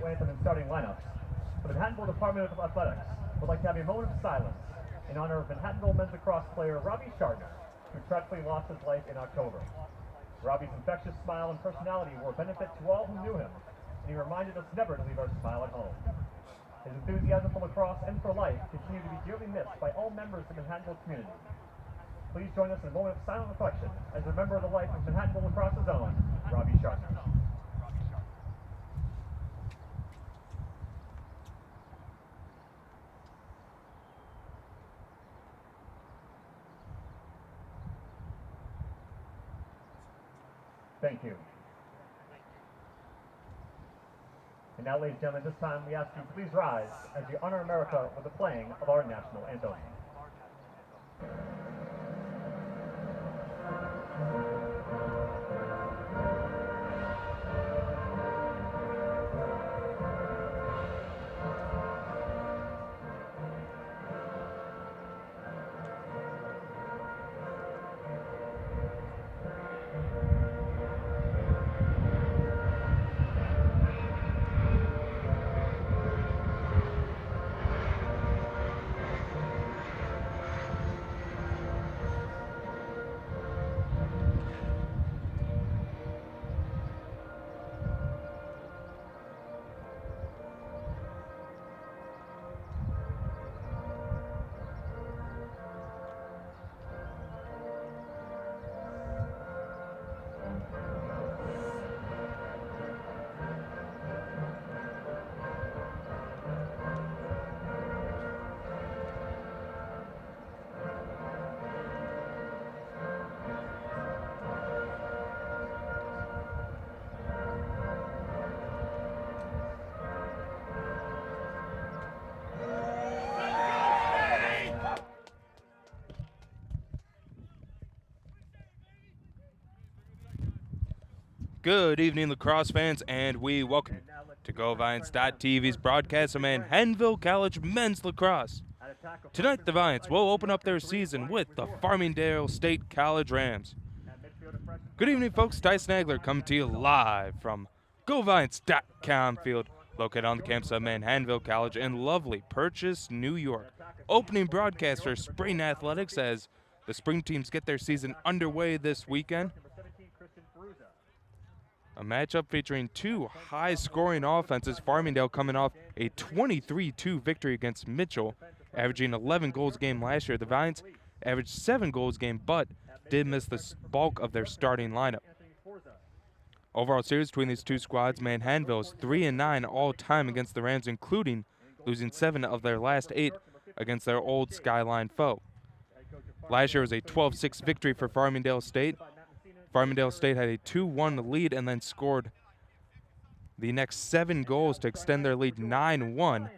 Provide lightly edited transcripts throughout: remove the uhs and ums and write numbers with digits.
anthem and starting lineups, the Manhattanville Department of Athletics would like to have a moment of silence in honor of Manhattanville men's lacrosse player Robbie Shartner, who tragically lost his life in October. Robbie's infectious smile and personality were a benefit to all who knew him, and he reminded us never to leave our smile at home. His enthusiasm for lacrosse and for life continue to be dearly missed by all members of the Manhattanville community. Please join us in a moment of silent reflection as we remember the life of Manhattanville lacrosse's own, Robbie Shartner. Thank you. And now, ladies and gentlemen, this time we ask you to please rise as we honor America with the playing of our national anthem. Good evening, lacrosse fans, and we welcome you to GoValiants.tv's broadcast of Manhattanville College men's lacrosse. Tonight, the Valiants will open up their season with the Farmingdale State College Rams. Good evening, folks. Tyson Agler coming to you live from GoValiants.com field, located on the campus of Manhattanville College in lovely Purchase, New York. Opening broadcast for spring athletics as the spring teams get their season underway this weekend. A matchup featuring two high-scoring offenses, Farmingdale coming off a 23-2 victory against Mitchell, averaging 11 goals a game last year. The Valiants averaged 7 goals a game, but did miss the bulk of their starting lineup. Overall series between these two squads, Manhattanville is 3-9 all-time against the Rams, including losing 7 of their last 8 against their old Skyline foe. Last year was a 12-6 victory for Farmingdale State. Farmingdale State had a 2-1 lead and then scored the next 7 goals to extend their lead 9-1.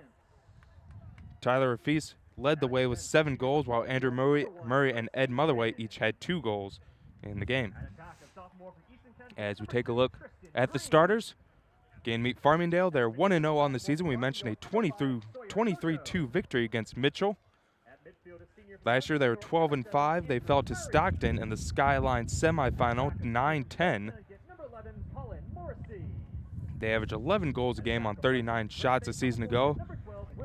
Tyler Rafis led the way with 7 goals, while Andrew Murray and Ed Motherway each had 2 goals in the game. As we take a look at the starters, again, meet Farmingdale. They're 1-0 on the season. We mentioned a 23-2 victory against Mitchell. Last year they were 12-5. They fell to Stockton in the Skyline semifinal, 9-10. They averaged 11 goals a game on 39 shots a season ago,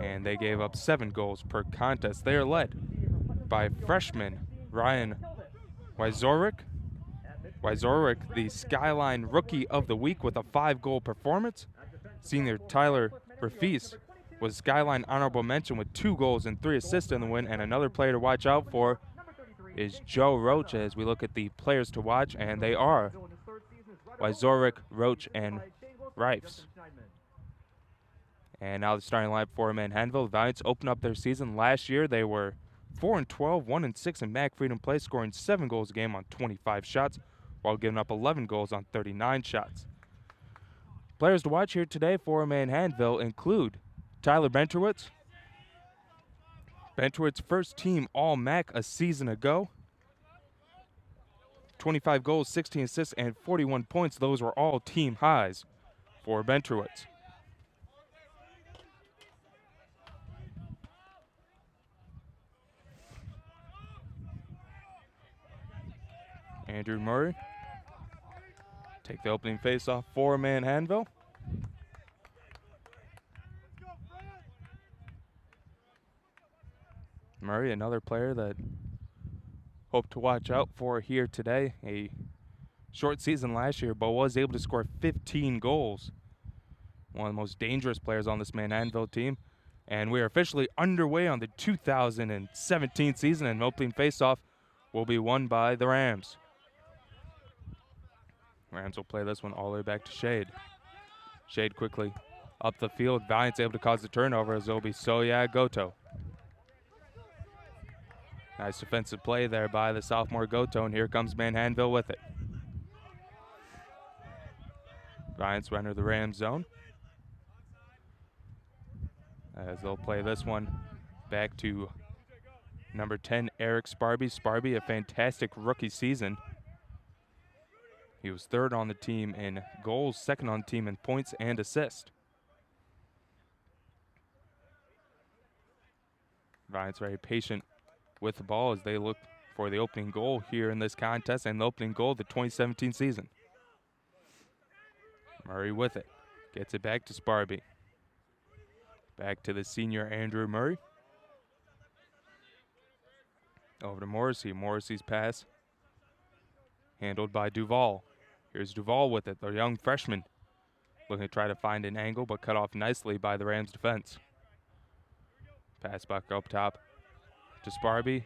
and they gave up 7 goals per contest. They are led by freshman Ryan Wyzorek. Wyzorek, the Skyline Rookie of the Week with a 5-goal performance. Senior Tyler Rafis was Skyline Honorable Mention with 2 goals and 3 assists in the win, and another player to watch out for is Joe Roach as we look at the players to watch, and they are Wyzorek, Roach, and Rifes. And now the starting lineup for Manhattanville. The Valiants opened up their season. Last year they were 4-12, 1-6 in Mac Freedom Play, scoring 7 goals a game on 25 shots, while giving up 11 goals on 39 shots. Players to watch here today for Manhattanville include Tyler Benterwitz. Benterwitz first team All-MAC a season ago. 25 goals, 16 assists, and 41 points. Those were all team highs for Benterwitz. Andrew Murray take the opening faceoff for Manhattanville. Murray, another player that hope to watch out for here today. A short season last year, but was able to score 15 goals. One of the most dangerous players on this Manhattanville team. And we are officially underway on the 2017 season, and opening faceoff will be won by the Rams. Rams will play this one all the way back to Shade. Shade quickly up the field. Valiant's able to cause the turnover as it'll be Soya Goto. Nice defensive play there by the sophomore Goto, and here comes Manhattanville with it. Valiants will enter the Rams zone, as they'll play this one back to number 10, Eric Sparby. Sparby, a fantastic rookie season. He was third on the team in goals, second on the team in points and assists. Valiants very patient with the ball as they look for the opening goal here in this contest, and the opening goal of the 2017 season. Murray with it. Gets it back to Sparby. Back to the senior Andrew Murray. Over to Morrissey. Morrissey's pass handled by Duvall. Here's Duvall with it, the young freshman. Looking to try to find an angle, but cut off nicely by the Rams defense. Pass back up top to Sparby.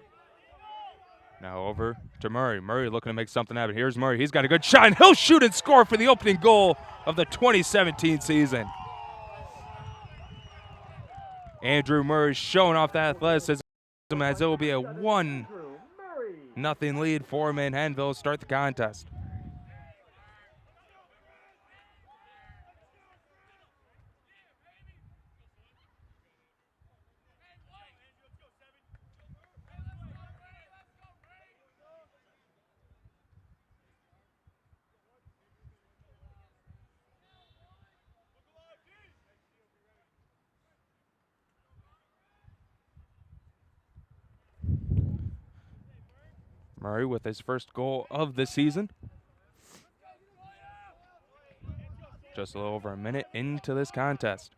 Now over to Murray. Murray looking to make something happen. Here's Murray. He's got a good shot, and he'll shoot and score for the opening goal of the 2017 season. Andrew Murray showing off that athleticism as it will be a 1-0 lead for Manhattanville to start the contest. Murray with his first goal of the season. Just a little over a minute into this contest.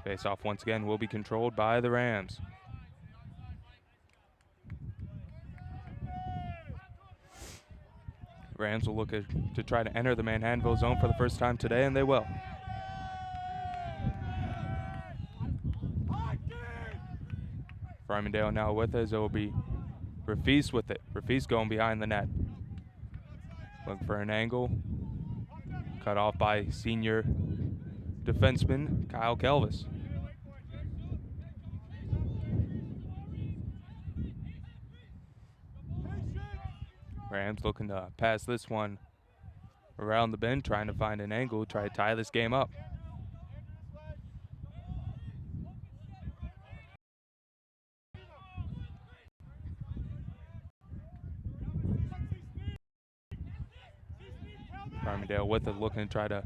Face-off once again will be controlled by the Rams. Rams will look to try to enter the Manhattanville zone for the first time today, and they will. Farmingdale now with us. It will be Rafis with it. Rafis going behind the net. Looking for an angle. Cut off by senior defenseman Kyle Kelvis. Rams looking to pass this one around the bend, trying to find an angle, try to tie this game up. Farmingdale with it, looking to try to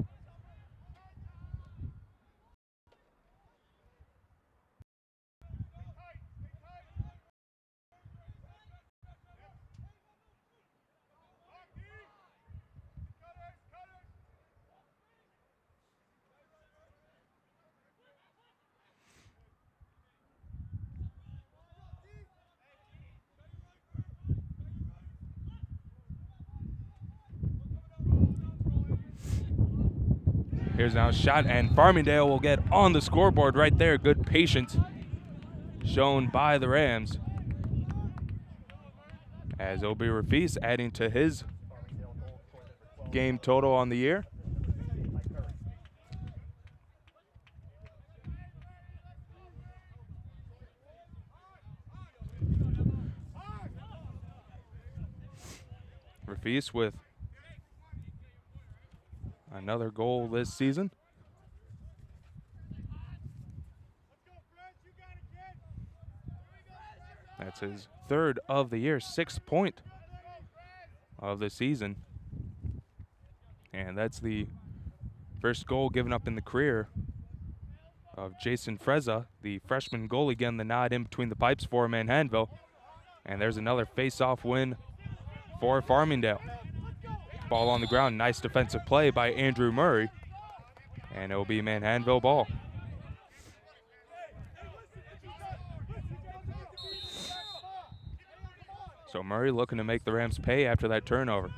Here's now a shot, and Farmingdale will get on the scoreboard right there. Good patience shown by the Rams, as it'll be Rafis adding to his game total on the year. Rafis with another goal this season. That's his third of the year, 6th point of the season. And that's the first goal given up in the career of Jason Frezza, the freshman goalie, getting the nod in between the pipes for Manhattanville. And there's another face-off win for Farmingdale. Ball on the ground, nice defensive play by Andrew Murray, and it will be Manhattanville ball. So Murray looking to make the Rams pay after that turnover.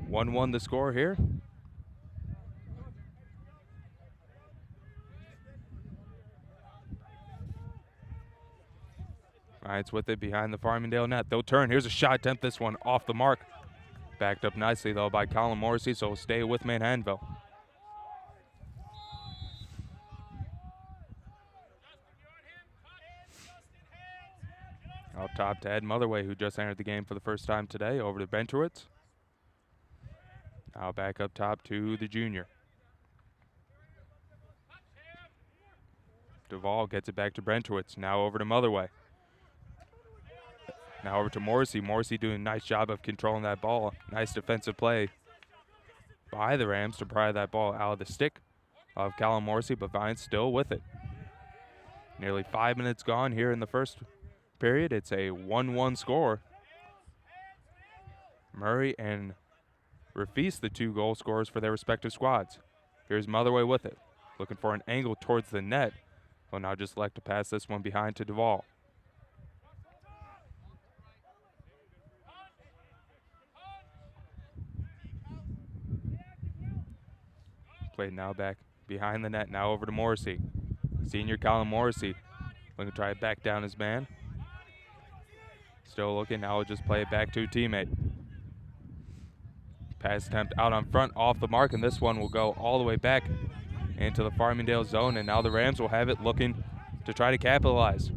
1-1 the score here. Valiants with it behind the Farmingdale net. They'll turn. Here's a shot attempt. This one off the mark. Backed up nicely, though, by Colin Morrissey, so we'll stay with Manhattanville. Up top to Ed Motherway, who just entered the game for the first time today, over to Bentrowitz. Now back up top to the junior. Duvall gets it back to Bentrowitz. Now over to Motherway. Now over to Morrissey. Morrissey doing a nice job of controlling that ball. Nice defensive play by the Rams to pry that ball out of the stick of Callum Morrissey, but Valiants still with it. Nearly 5 minutes gone here in the first period. It's a 1-1 score. Murray and Rafis, the 2 goal scorers for their respective squads. Here's Motherway with it. Looking for an angle towards the net. Will now just elect to pass this one behind to Duvall. Played now back behind the net. Now over to Morrissey. Senior Colin Morrissey looking to try it back down his man. Still looking. Now we'll just play it back to a teammate. Pass attempt out on front, off the mark, and this one will go all the way back into the Farmingdale zone, and now the Rams will have it looking to try to capitalize.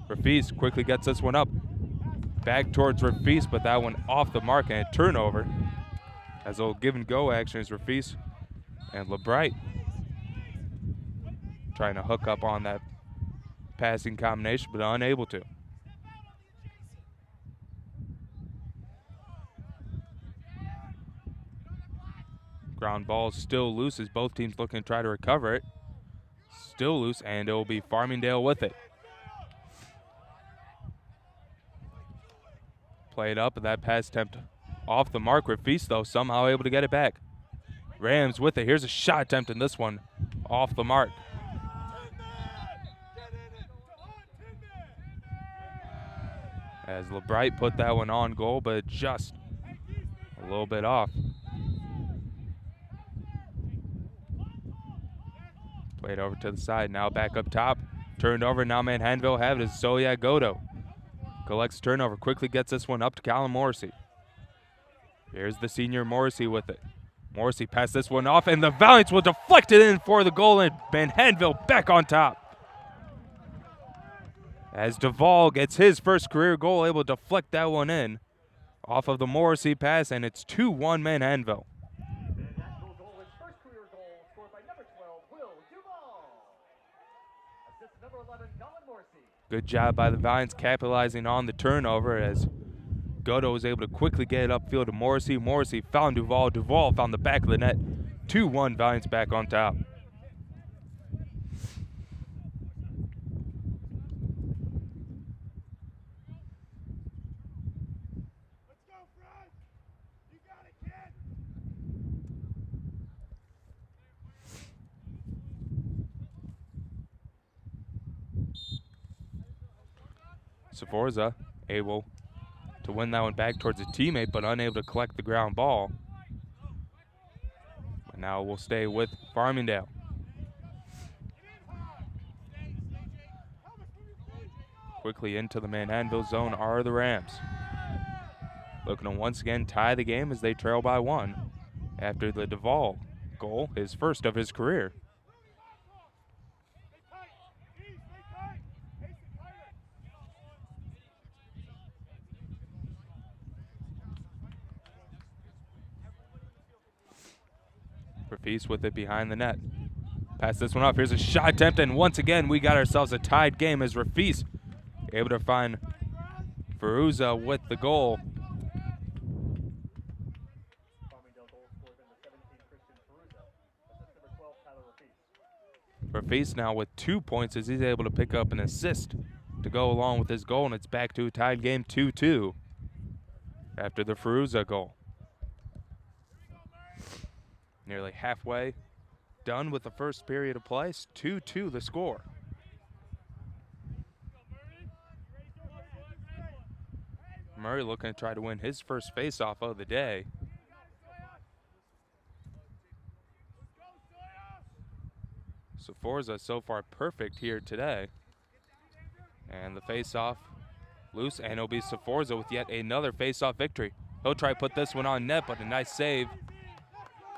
Rafis quickly gets this one up. Back towards Rafis, but that one off the mark and a turnover. As a little give and go action is Rafis and LeBright trying to hook up on that passing combination, but unable to. Ground ball is still loose as both teams looking to try to recover it. Still loose, and it will be Farmingdale with it. Played up, and that pass attempt off the mark. Rafis, though, somehow able to get it back. Rams with it. Here's a shot attempt, and this one off the mark. As LeBright put that one on goal, but just a little bit off. Played over to the side, now back up top. Turned over, now Manhattanville have it as Zoya Godo collects turnover, quickly gets this one up to Callum Morrissey. Here's the senior Morrissey with it. Morrissey passed this one off, and the Valiants will deflect it in for the goal, and Manhattanville back on top. As Duvall gets his first career goal, able to deflect that one in off of the Morrissey pass, and it's 2-1 Manhattanville. Good job by the Valiants capitalizing on the turnover as Godo was able to quickly get it upfield to Morrissey. Morrissey found Duvall. Duvall found the back of the net. 2-1 Valiants back on top. Let's go, Fred! You got it, kid! Sforza able to win that one back towards a teammate, but unable to collect the ground ball. But now we'll stay with Farmingdale. Quickly into the Manhattanville zone are the Rams. Looking to once again tie the game as they trail by 1 after the Duvall goal, his first of his career. Rafis with it behind the net. Pass this one off. Here's a shot attempt, and once again we got ourselves a tied game as Rafis able to find Ferruza with the goal. Rafis now with 2 points as he's able to pick up an assist to go along with his goal, and it's back to a tied game 2-2 after the Ferruza goal. Nearly halfway done with the first period of play. 2-2 the score. Murray looking to try to win his first faceoff of the day. Sforza so far perfect here today. And the faceoff loose, and it'll be Sforza with yet another faceoff victory. He'll try to put this one on net, but a nice save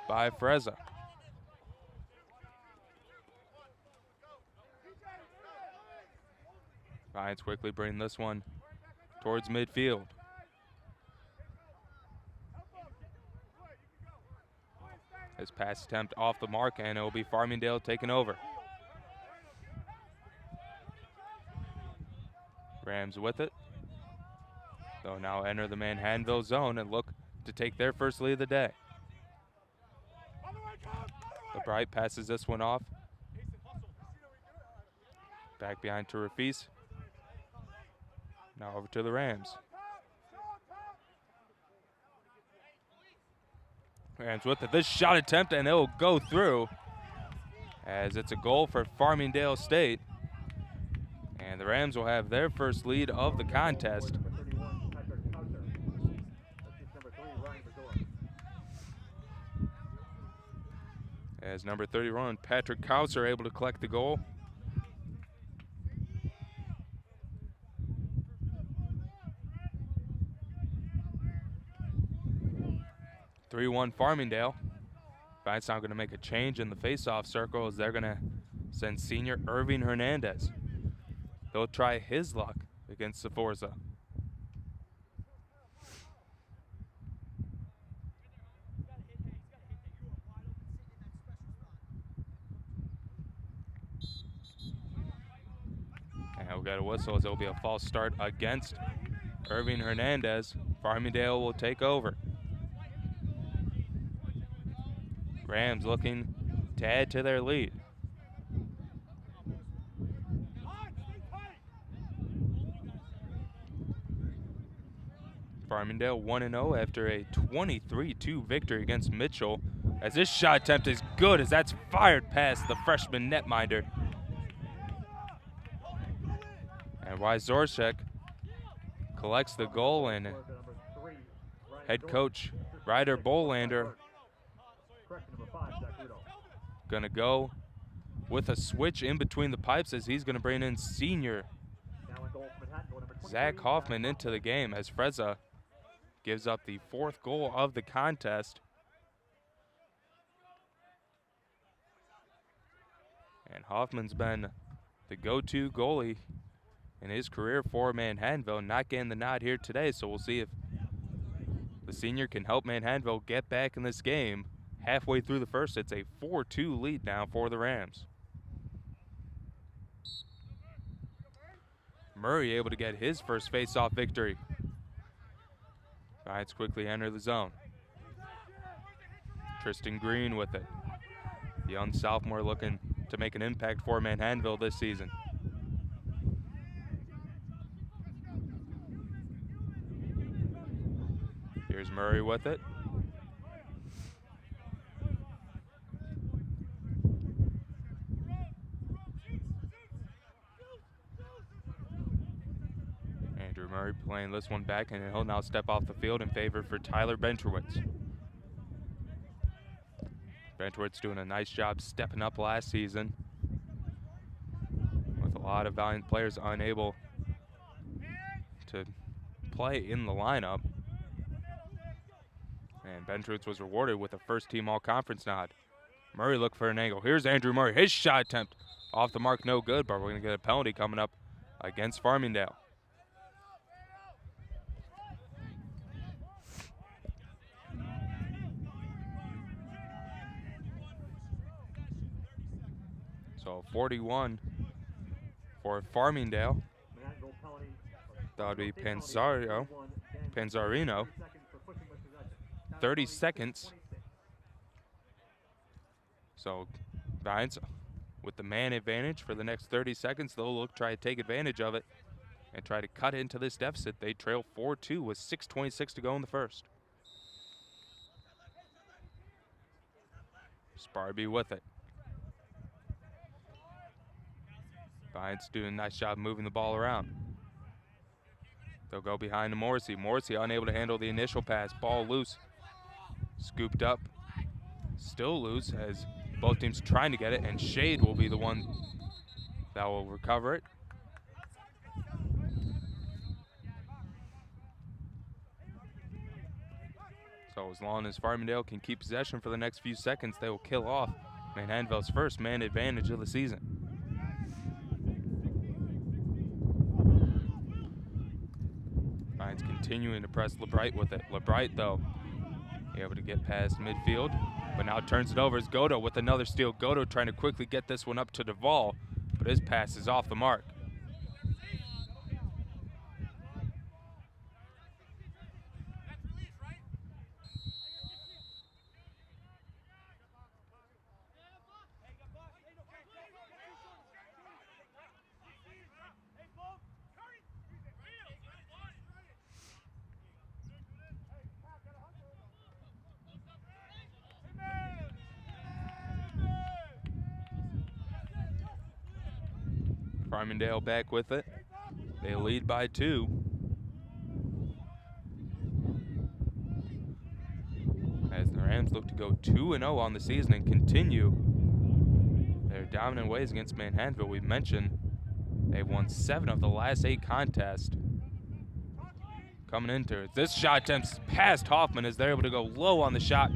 by Frezza. Valiants quickly bring this one towards midfield. His pass attempt off the mark, and it will be Farmingdale taking over. Rams with it. They'll now enter the Manhattanville zone and look to take their first lead of the day. The Bright passes this one off. Back behind to Rafis. Now over to the Rams. Rams with it. This shot attempt, and it will go through as it's a goal for Farmingdale State. And the Rams will have their first lead of the contest. As number 31, Patrick Kauser, able to collect the goal. (3-1) Farmingdale. Valiants now going to make a change in the face-off circle as they're going to send senior Irving Hernandez. He'll try his luck against Sforza. And we'll get a whistle as it'll be a false start against Irving Hernandez. Farmingdale will take over. Rams looking to add to their lead. Farmingdale 1-0 after a 23-2 victory against Mitchell. As this shot attempt is good as that's fired past the freshman netminder. And Wyzorczyk collects the goal, and head coach Ryder Bolander gonna go with a switch in between the pipes as he's gonna bring in senior Zach Hoffman into the game as Frezza gives up the fourth goal of the contest. And Hoffman's been the go-to goalie in his career for Manhattanville, not getting the nod here today, so we'll see if the senior can help Manhattanville get back in this game. Halfway through the first, it's a 4-2 lead now for the Rams. Murray able to get his first face-off victory. Valiants quickly enter the zone. Tristan Green with it. The young sophomore looking to make an impact for Manhattanville this season. Here's Murray with it. Andrew Murray playing this one back, and he'll now step off the field in favor for Tyler Bentrowitz. Bentrowitz doing a nice job stepping up last season, with a lot of Valiant players unable to play in the lineup. And Bentrowitz was rewarded with a first-team all-conference nod. Murray looked for an angle. Here's Andrew Murray. His shot attempt off the mark, no good, but we're going to get a penalty coming up against Farmingdale. So 41 for Farmingdale. That would be Panzarino. 30 seconds. So Valiants with the man advantage for the next 30 seconds. They'll try to take advantage of it and try to cut into this deficit. They trail 4-2 with 6:26 to go in the first. Sparby with it. Valiants doing a nice job moving the ball around. They'll go behind to Morrissey. Morrissey unable to handle the initial pass. Ball loose. Scooped up. Still loose as both teams trying to get it, and Shade will be the one that will recover it. So as long as Farmingdale can keep possession for the next few seconds, they will kill off Manhattanville's first man advantage of the season. Valiants continuing to press LeBright with it. LeBright, though, able to get past midfield, but now turns it over as Godo with another steal. Godo trying to quickly get this one up to Duvall, but his pass is off the mark. Farmingdale back with it. They lead by 2. As the Rams look to go 2-0 on the season and continue their dominant ways against Manhattanville. We mentioned they've won 7 of the last 8 contests. Coming into it. This shot attempts past Hoffman as they're able to go low on the shot.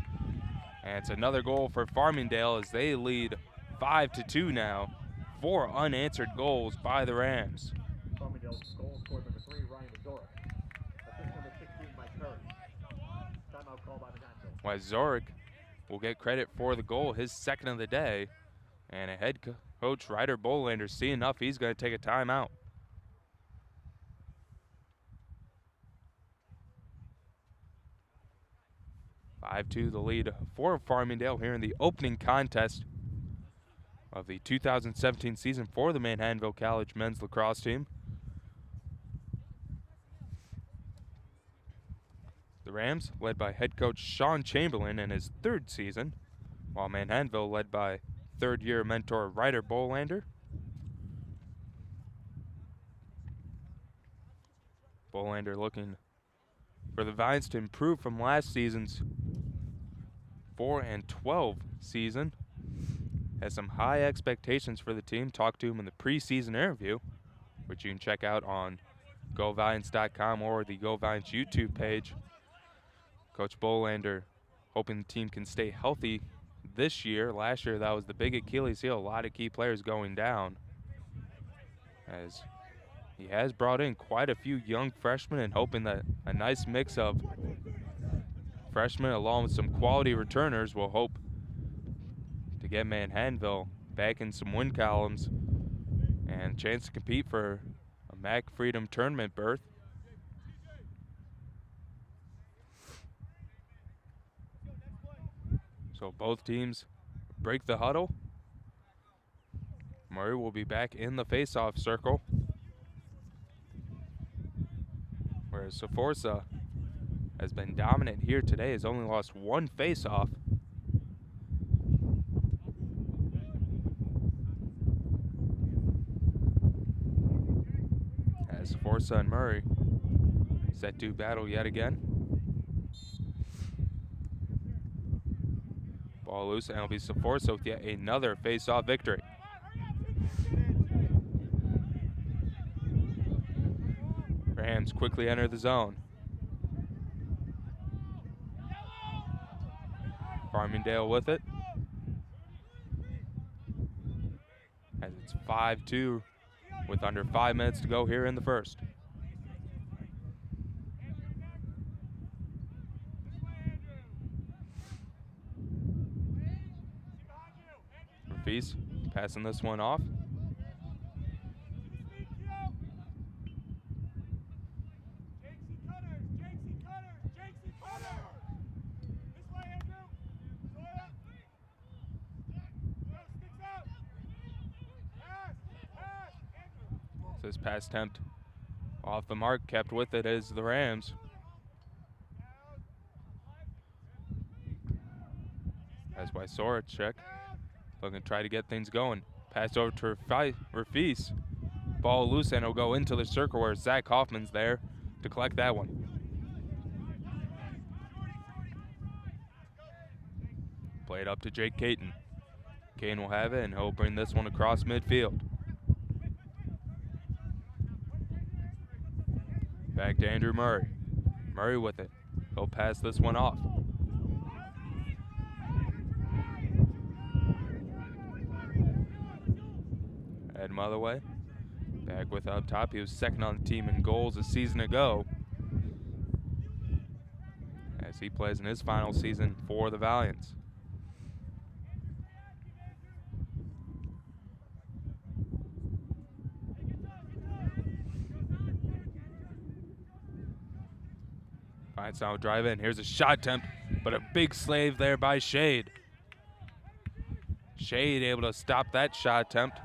And it's another goal for Farmingdale as they lead 5-2 now. 4 unanswered goals by the Rams. Farmingdale's goal scored number 3, Ryan Zoric. Assist number 16 by Curry. Timeout call by Manhattanville. Why Zoric will get credit for the goal, his second of the day. And a head coach, Ryder Bolander, see enough, he's going to take a timeout. (5-2) the lead for Farmingdale here in the opening contest of the 2017 season for the Manhattanville College men's lacrosse team. The Rams led by head coach Sean Chamberlain in his 3rd season, while Manhattanville led by 3rd-year mentor Ryder Bolander. Bolander looking for the Valiants to improve from last season's 4-12 season. Has some high expectations for the team. Talked to him in the preseason interview, which you can check out on govaliants.com or the Go Valiants YouTube page. Coach Bolander hoping the team can stay healthy this year. Last year, that was the big Achilles heel. A lot of key players going down, as he has brought in quite a few young freshmen and hoping that a nice mix of freshmen along with some quality returners will hope to get Manhattanville back in some win columns and a chance to compete for a MAC Freedom Tournament berth. So both teams break the huddle. Murray will be back in the face-off circle, whereas Saforza has been dominant here today, has only lost 1 face-off. As Saforza and Murray set to battle yet again. Ball loose, and it'll be Saforza with yet another face-off victory. Rams quickly enter the zone. Farmingdale with it. As it's 5-2 with under 5 minutes to go here in the first. Rafis passing this one off. This pass attempt off the mark, kept with it is the Rams. That's why Soracek looking to try to get things going. Pass over to Rafis. Ball loose, and it'll go into the circle where Zach Hoffman's there. to collect that one. Play it up to Jake Caton. Kane will have it, and he'll bring this one across midfield. Back to Andrew Murray. Murray with it. He'll pass this one off. Head him other way. Back with up top. He was second on the team in goals a season ago, as he plays in his final season for the Valiants. Valiants now drive in. Here's a shot attempt, but a big slave there by Shade. Shade able to stop that shot attempt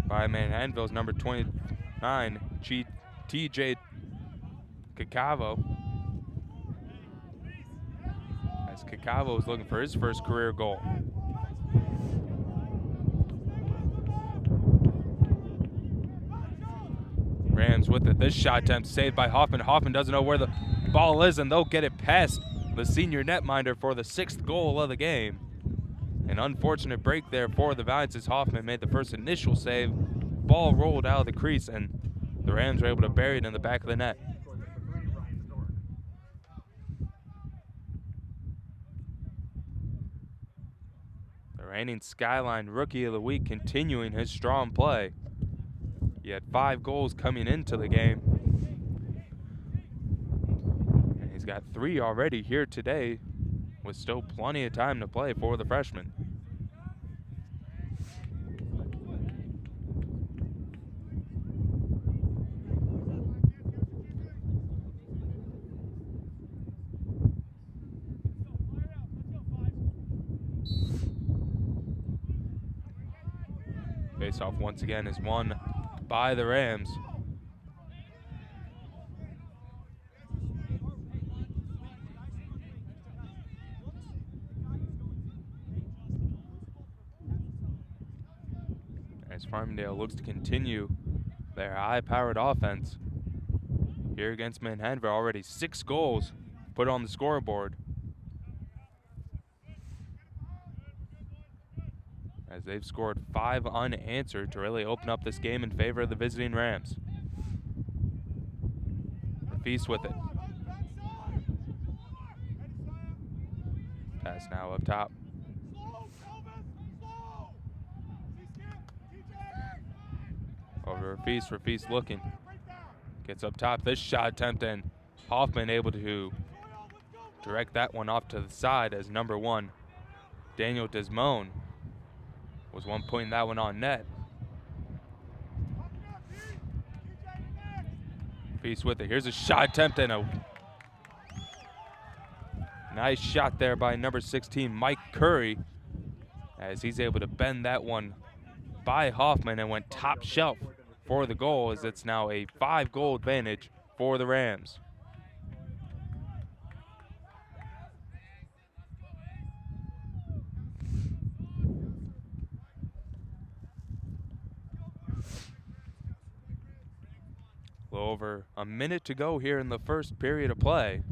by Manhattanville's number 29, TJ Cacavo. As Cacavo is looking for his first career goal. Rams with it. This shot attempt saved by Hoffman. Hoffman doesn't know where the ball is, and they'll get it past the senior netminder for the 6th goal of the game. An unfortunate break there for the Valiants as Hoffman made the first initial save. Ball rolled out of the crease, and the Rams were able to bury it in the back of the net. The reigning Skyline Rookie of the Week continuing his strong play. He had 5 goals coming into the game, and he's got 3 already here today, with still plenty of time to play for the freshman. Face-off once again is won by the Rams. As Farmingdale looks to continue their high-powered offense here against Manhattanville. Already 6 goals put on the scoreboard, as they've scored 5 unanswered to really open up this game in favor of the visiting Rams. Feast with it. Pass now up top. Over Feast, for Feast looking. Gets up top. This shot attempt, and Hoffman able to direct that one off to the side as number 1, Daniel Desmond, was one putting that one on net. Feast with it. Here's a shot attempt, and a nice shot there by number 16, Mike Curry, as he's able to bend that one by Hoffman and went top shelf for the goal, as it's now a 5-goal advantage for the Rams. A little over a minute to go here in the first period of play.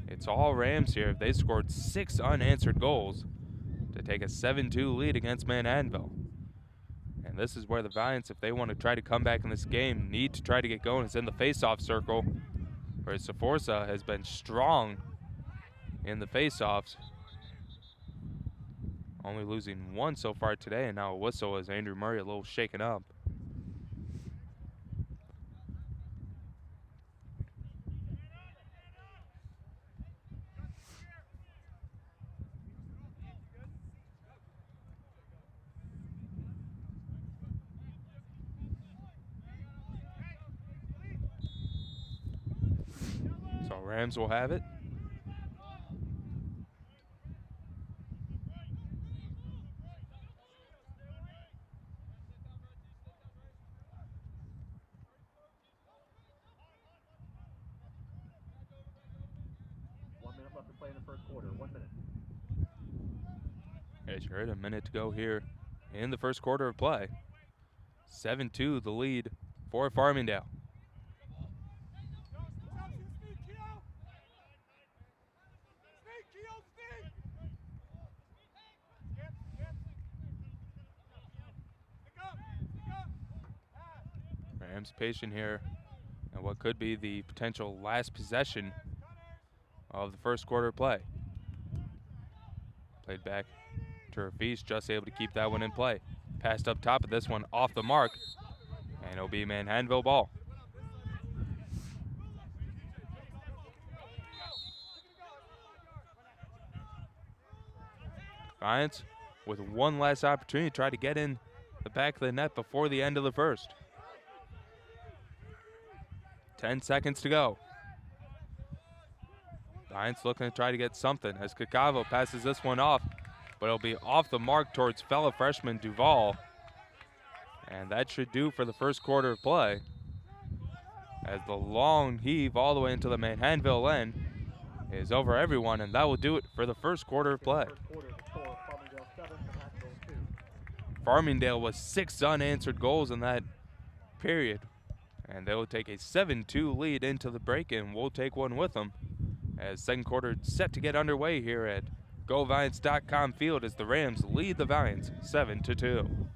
It's all Rams here. They scored 6 unanswered goals to take a 7-2 lead against Manhattanville. And this is where the Valiants, if they want to try to come back in this game, need to try to get going. It's in the face-off circle, where Saforza has been strong in the face-offs, only losing 1 so far today, and now a whistle as Andrew Murray a little shaken up. So Rams will have it. Left to play in the first quarter. 1 minute. As you heard, a minute to go here in the first quarter of play. 7-2 the lead for Farmingdale. Rams patient here, and what could be the potential last possession of the first quarter play. Played back to Rafish, just able to keep that one in play. Passed up top of this one, off the mark, and it'll be Manhattanville ball. Valiants with one last opportunity to try to get in the back of the net before the end of the first. 10 seconds to go. Valiants looking to try to get something as Kakavo passes this one off, but it'll be off the mark towards fellow freshman Duval. And that should do for the first quarter of play, as the long heave all the way into the Manhattanville end is over everyone, and that will do it for the first quarter of play. Farmingdale was 6 unanswered goals in that period, and they will take a 7-2 lead into the break, and we'll take one with them as second quarter set to get underway here at GoValiants.com field as the Rams lead the Valiants 7-2.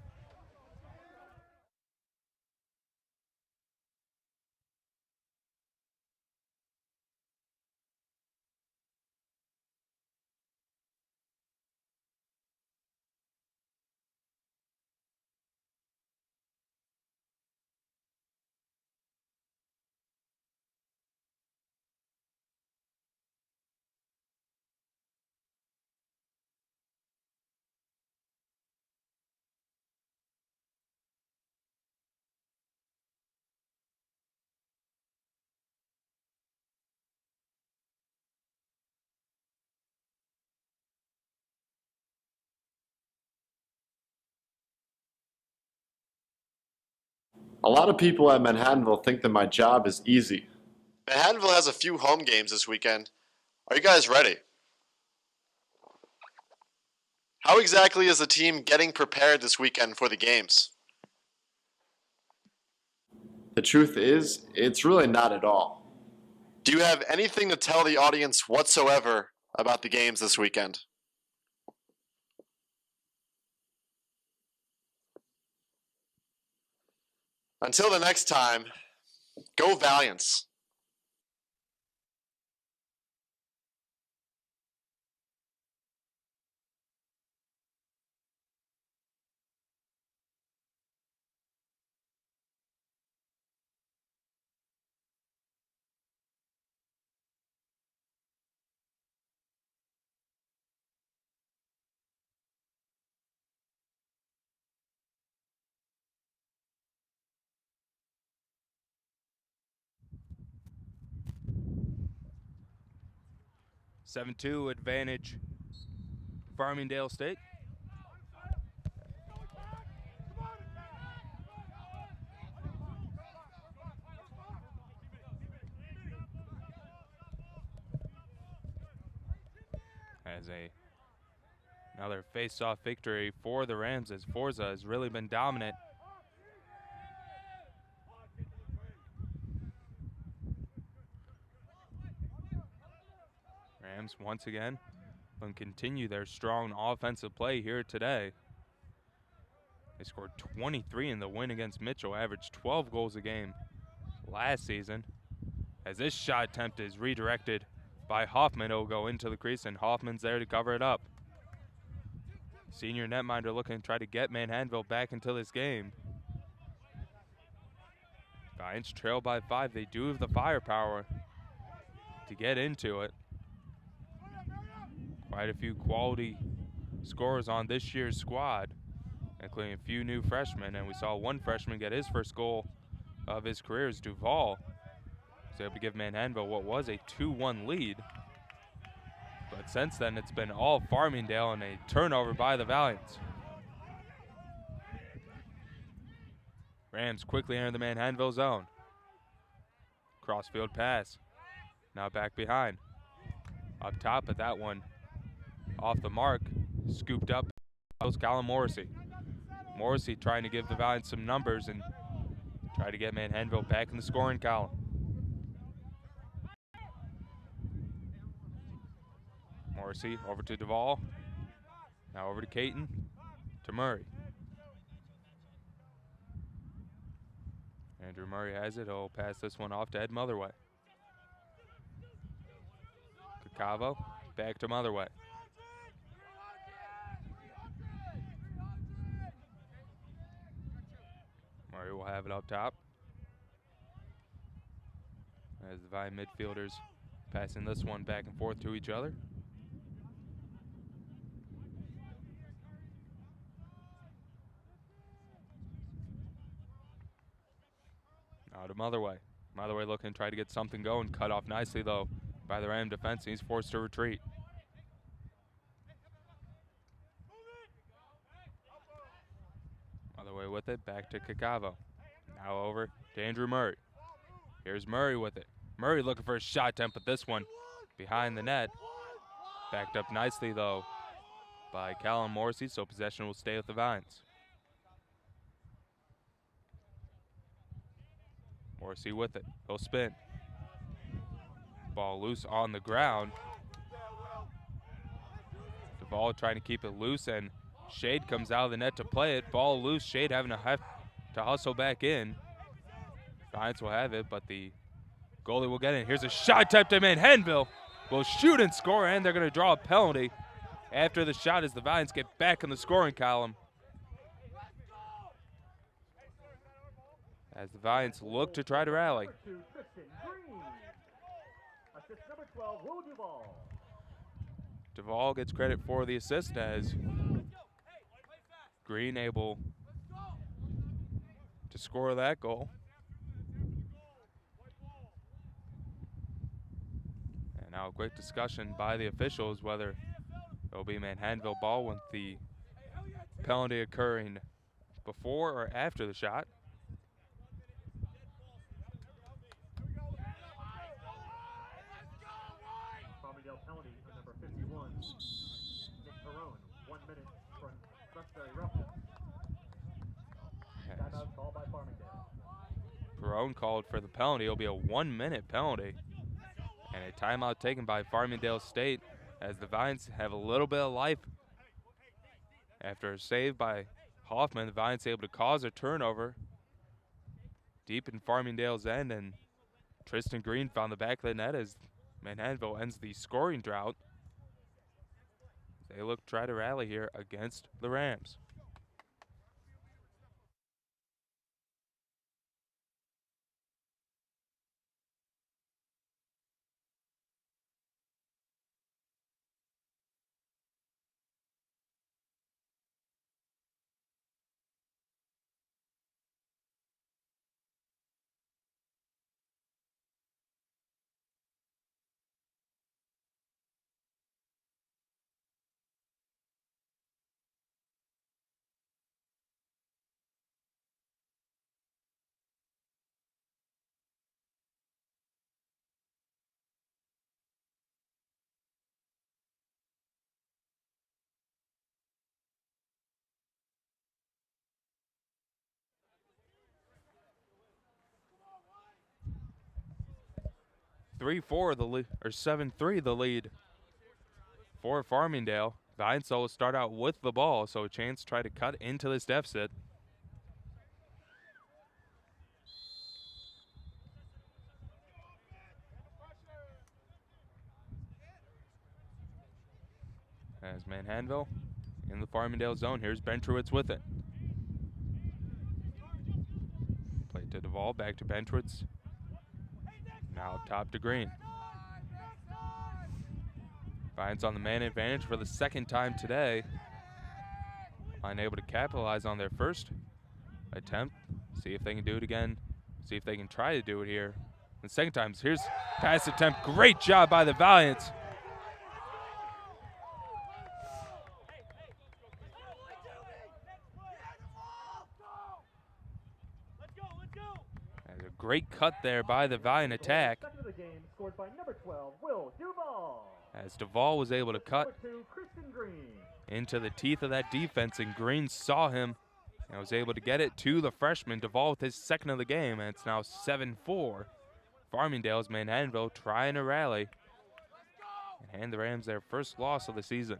A lot of people at Manhattanville think that my job is easy. Manhattanville has a few home games this weekend. Are you guys ready? How exactly is the team getting prepared this weekend for the games? The truth is, it's really not at all. Do you have anything to tell the audience whatsoever about the games this weekend? Until the next time, go Valiants. Seven 2 advantage Farmingdale State. As another face-off victory for the Rams, as Forza has really been dominant. Rams once again will continue their strong offensive play here today. They scored 23 in the win against Mitchell, averaged 12 goals a game last season. As this shot attempt is redirected by Hoffman, it will go into the crease, and Hoffman's there to cover it up. Senior netminder looking to try to get Manhattanville back into this game. Valiants trail by 5. They do have the firepower to get into it. Quite a few quality scorers on this year's squad, including a few new freshmen, and we saw one freshman get his first goal of his career as Duval. Was able to give Manhattanville what was a 2-1 lead. But since then, it's been all Farmingdale and a turnover by the Valiants. Rams quickly enter the Manhattanville zone. Crossfield pass. Now back behind. Up top, but that one off the mark. Scooped up. Goes Callum Morrissey. Morrissey trying to give the Valiants some numbers and try to get Manhattanville back in the scoring column. Morrissey over to Duvall. Now over to Caton. To Murray. And Andrew Murray has it. He'll pass this one off to Ed Motherway. Cacavo, back to Motherway. Murray will have it up top. As the Valiant midfielders passing this one back and forth to each other. Now to Motherway. Motherway looking to try to get something going. Cut off nicely, though, by the Ram defense. He's forced to retreat. Motherway with it. Back to Cacavo. Now over to Andrew Murray. Here's Murray with it. Murray looking for a shot attempt, but this one behind the net. Backed up nicely, though, by Callum Morrissey, so possession will stay with the Valiants. Morrissey with it. He'll spin. Ball loose on the ground. Duvall trying to keep it loose, and Shade comes out of the net to play it. Ball loose. Shade having to hustle back in. Valiants will have it, but the goalie will get in. Here's a shot attempt to Manhattanville. Will shoot and score, and they're going to draw a penalty after the shot as the Valiants get back in the scoring column. As the Valiants look to try to rally. Duvall gets credit for the assist as Green able to score that goal. And now a quick discussion by the officials whether it will be Manhattanville ball with the penalty occurring before or after the shot. Farmingdale penalty for number 51, Nick Perone, 1 minute for necessary roughness. Timeout called by Farmingdale. Perone called for the penalty. It'll be a 1-minute penalty. And a timeout taken by Farmingdale State as the Valiants have a little bit of life. After a save by Hoffman, the Valiants able to cause a turnover deep in Farmingdale's end, and Tristan Green found the back of the net as Manhattanville ends the scoring drought. They look to try to rally here against the Rams. The lead, or 7-3 the lead for Farmingdale. Valiants will start out with the ball, so a chance to try to cut into this deficit. As Manhattanville in the Farmingdale zone, here's Bentrowitz with it. Play to Duvall, back to Bentrowitz. Now up top to Green. Valiants on the man advantage for the second time today. Unable to capitalize on their first attempt. See if they can do it again. See if they can try to do it here. The second time, here's pass attempt. Great job by the Valiants. There's a great cut there by the Valiant attack. Second of the game, scored by number 12, Will Duvall. As Duvall was able to cut Number 2, Kristen Green. into the teeth of that defense, and Green saw him and was able to get it to the freshman. Duvall with his second of the game, and it's now 7-4. Farmingdale's Manhattanville trying to rally and hand the Rams their first loss of the season.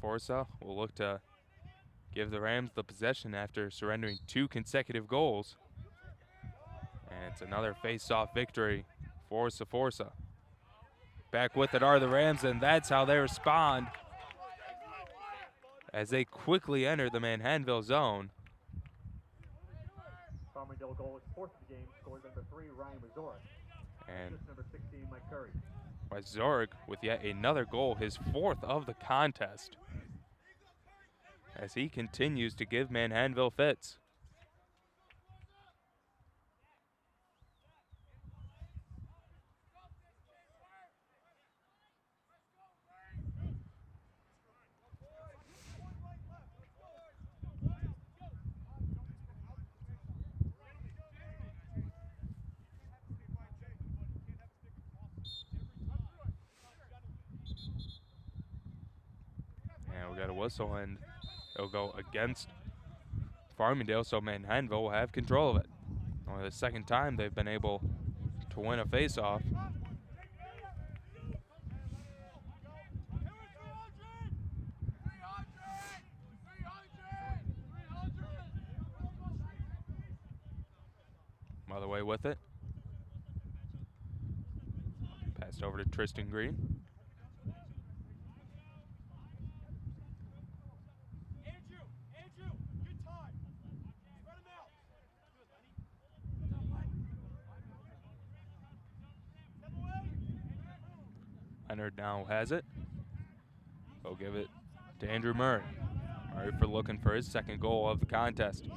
Forza will look to give the Rams the possession after surrendering 2 consecutive goals. And it's another face-off victory for Saforza. Back with it are the Rams, and that's how they respond as they quickly enter the Manhattanville zone. Farmingdale goal is 4th of the game, scored number 3, Ryan Wazorek. And Assist number 16, Mike Curry. Wazorek with yet another goal, his 4th of the contest, as he continues to give Manhattanville fits. And we got a whistle, and it'll go against Farmingdale, so Manhattanville will have control of it. Only the 2nd time they've been able to win a face-off. Other way with it. Passed over to Tristan Green. Leonard now has it. He'll give it to Andrew Murray. Murray looking for his 2nd goal of the contest.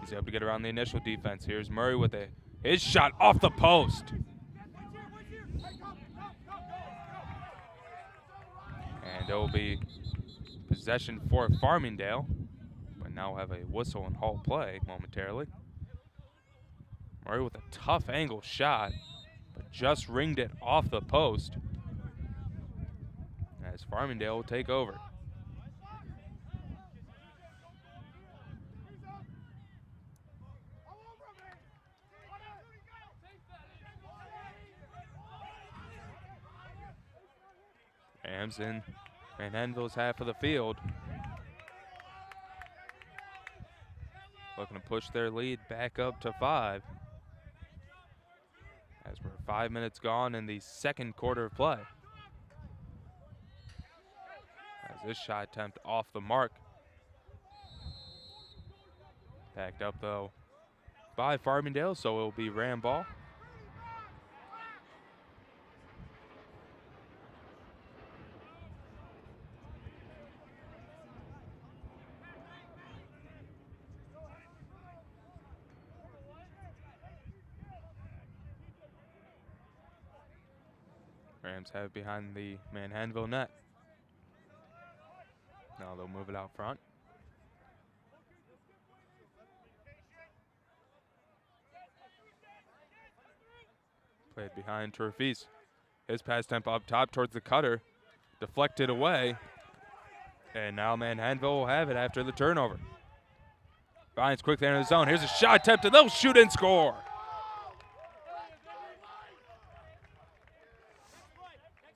He's able to get around the initial defense. Here's Murray with his shot off the post. And it will be possession for Farmingdale, but now have a whistle and halt play momentarily. Murray with a tough angle shot, but just ringed it off the post, as Farmingdale will take over. Rams in Manhattanville's half of the field, looking to push their lead back up to 5. As we're 5 minutes gone in the 2nd quarter of play. As this shot attempt off the mark. Backed up though by Farmingdale, so it will be Ram ball. Rams have it behind the Manhattanville net. Now they'll move it out front. Played behind Turfis. His pass tempo up top towards the cutter. Deflected away. And now Manhattanville will have it after the turnover. Valiants quickly enter the zone. Here's a shot attempt, and they'll shoot and score.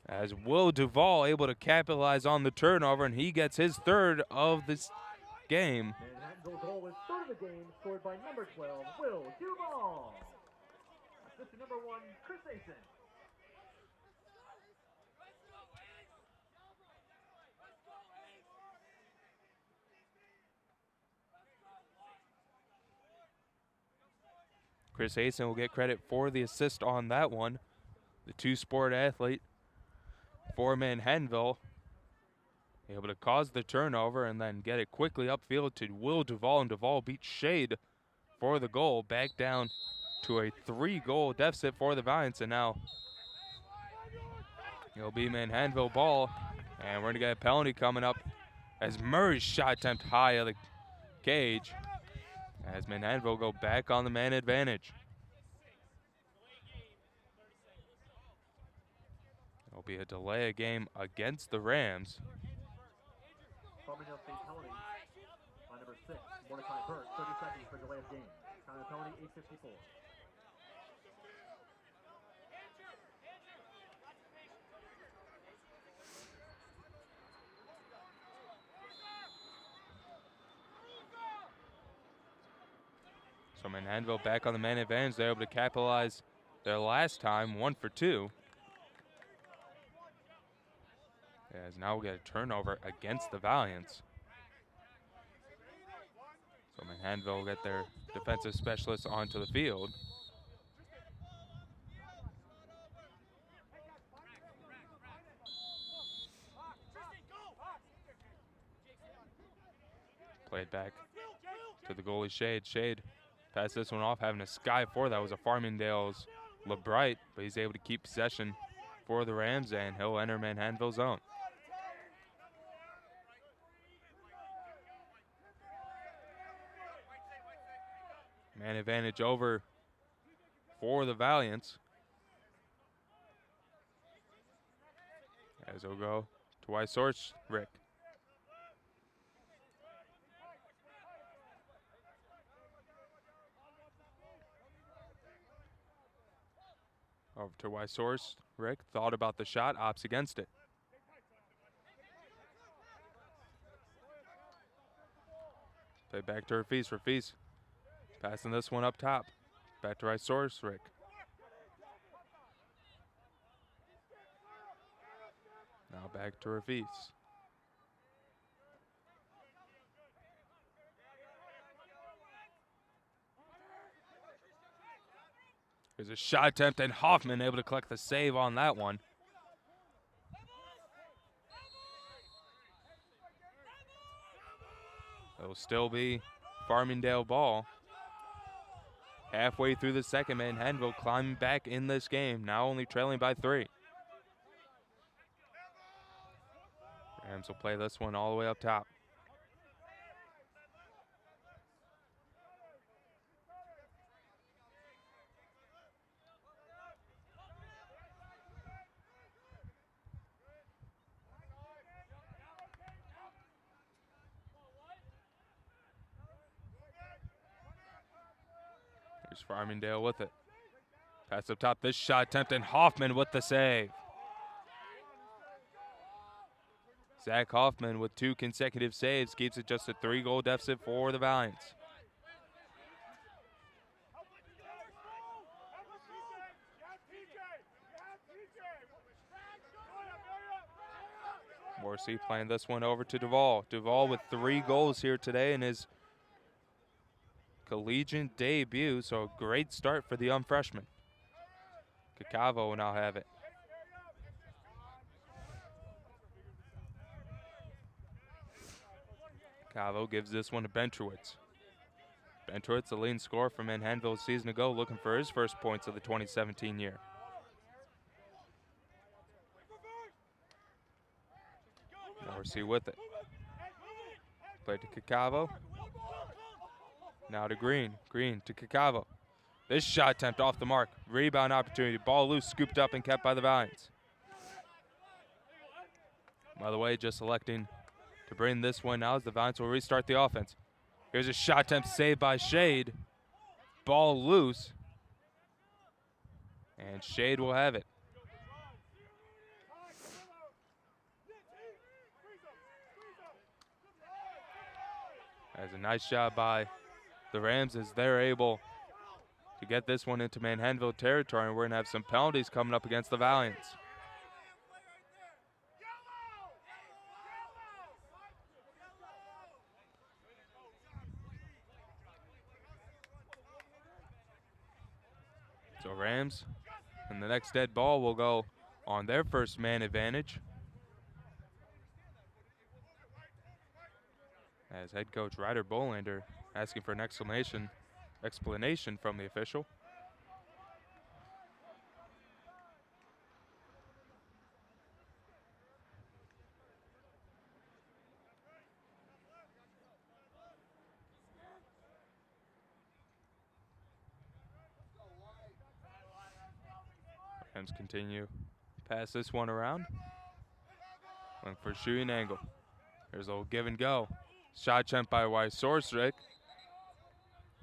As Will Duvall able to capitalize on the turnover, and he gets his 3rd of this game. Manhattanville goal was 3rd of the game, scored by number 12, Will Duvall. Assist number 1, Chris Asen. Chris Asen will get credit for the assist on that one. The 2-sport athlete for Manhattanville, able to cause the turnover and then get it quickly upfield to Will Duvall, and Duvall beats Shade for the goal, back down to a 3-goal deficit for the Valiants, and now it'll be Manhattanville ball, and we're gonna get a penalty coming up as Murray's shot attempt high of the cage, as Manhattanville go back on the man advantage. It'll be a delay of game against the Rams. Farmingdale State penalty by number 6, Mordecai Burt, 30 seconds for delay of game. Time of penalty, 8:54. So Manhattanville back on the man advantage. They're able to capitalize their last time, 1 for 2. As now we get a turnover against the Valiants. So Manhattanville will get their defensive specialists onto the field. Played back to the goalie Shade. Shade passed this one off, having a sky four. That was a Farmingdale's LeBright, but he's able to keep possession for the Rams, and he'll enter Manhattanville zone. Man advantage over for the Valiants. As he'll go to wide source, Rick. Over to wide source, Rick thought about the shot, opts against it. Play back to Rafis. Rafis passing this one up top. Back to right source, Rick. Now back to Rafis. Here's a shot attempt, and Hoffman able to collect the save on that one. It'll still be Farmingdale ball. Halfway through the second, Manhattanville climbing back in this game, now only trailing by 3. Rams will play this one all the way up top. Here's Farmingdale with it. Pass up top, this shot attempt, and Hoffman with the save. Zach Hoffman with 2 consecutive saves keeps it just a 3-goal deficit for the Valiants. Morrissey playing this one over to Duvall. Duvall with 3 goals here today in his collegiate debut, so a great start for the young freshman. Cacavo will now have it. Cavo gives this one to Bentrowitz. Bentrowitz, the leading scorer from Manhattanville a season ago, looking for his first points of the 2017 year. Morrissey with it. Played to Cacavo. Now to Green. Green to Cacavo. This shot attempt off the mark. Rebound opportunity. Ball loose, scooped up and kept by the Valiants. By the way, just electing to bring this one now as the Valiants will restart the offense. Here's a shot attempt saved by Shade. Ball loose. And Shade will have it. That's a nice job by the Rams as they're able to get this one into Manhattanville territory, and we're going to have some penalties coming up against the Valiants. So Rams, and the next dead ball will go on their first man advantage. As head coach Ryder Bolander asking for an explanation from the official. Rams continue pass this one around. Looking for a shooting angle. There's a little give and go. Shot attempt by Weiss Sorsrick.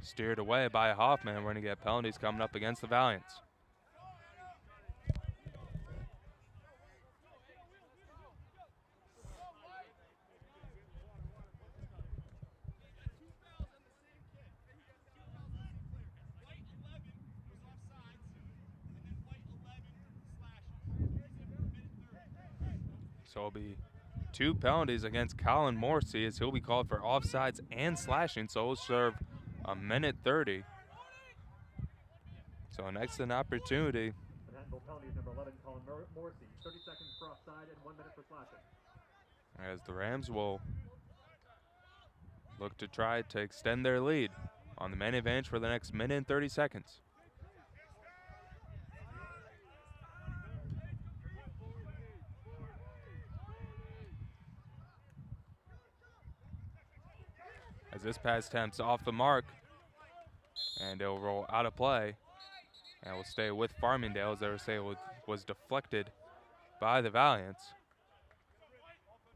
Steered away by Hoffman. We're going to get penalties coming up against the Valiants. So it'll be 2 penalties against Colin Morrissey as he'll be called for offsides and slashing, so he'll serve a minute 30. So next an opportunity. Manhattanville penalty is number 11, Colin Morrissey. 30 seconds for offside and 1 minute for slashing. As the Rams will look to try to extend their lead on the man advantage for the next minute and 30 seconds. As this pass attempt's off the mark, and it'll roll out of play, and will stay with Farmingdale as they say it was deflected by the Valiants.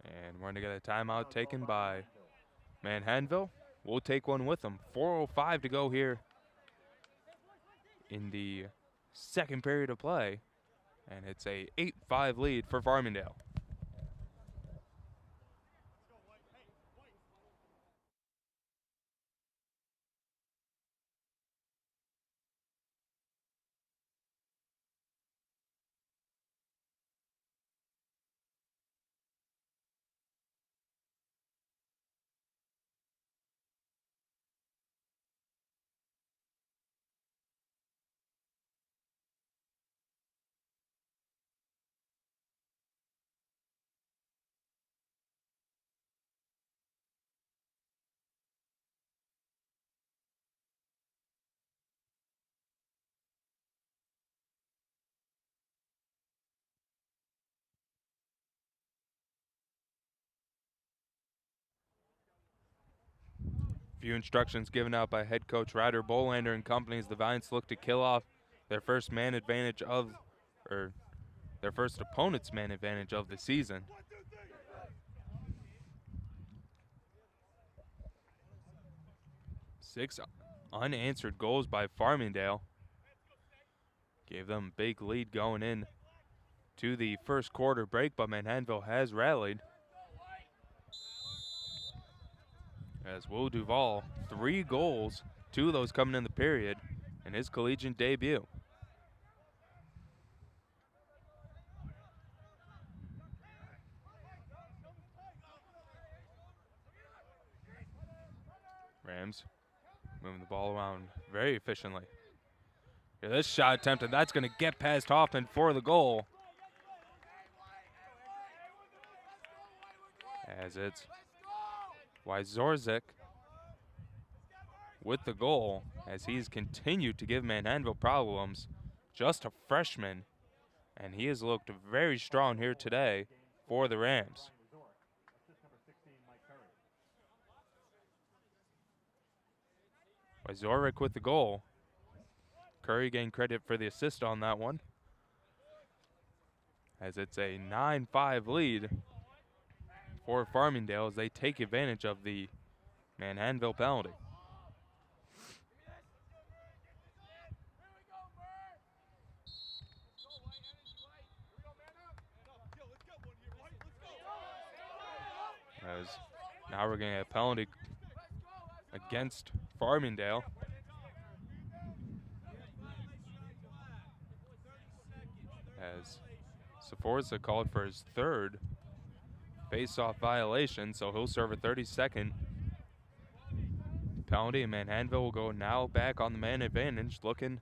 And we're going to get a timeout taken by Manhattanville. We'll take one with them. 4:05 to go here in the second period of play, and it's a 8-5 lead for Farmingdale. Few instructions given out by head coach Ryder Bolander and company as the Valiants look to kill off their first man advantage of, or their first opponent's man advantage of the season. Six unanswered goals by Farmingdale gave them a big lead going in to the first quarter break, but Manhattanville has rallied. As Will Duvall, 3 goals, 2 of those coming in the period in his collegiate debut. Rams moving the ball around very efficiently. Yeah, this shot attempted, that's going to get past Hoffman for the goal. As it's Wyzorzik with the goal, as he's continued to give Manhattanville problems. Just a freshman, and he has looked very strong here today for the Rams. Wyzorzik with the goal. Curry getting credit for the assist on that one, as it's a 9-5 lead for Farmingdale as they take advantage of the Manhattanville penalty. As now we're getting a penalty against Farmingdale. As Saforza called for his 3rd face-off violation, so he'll serve a 32nd penalty, and Manhattanville will go now back on the man advantage, looking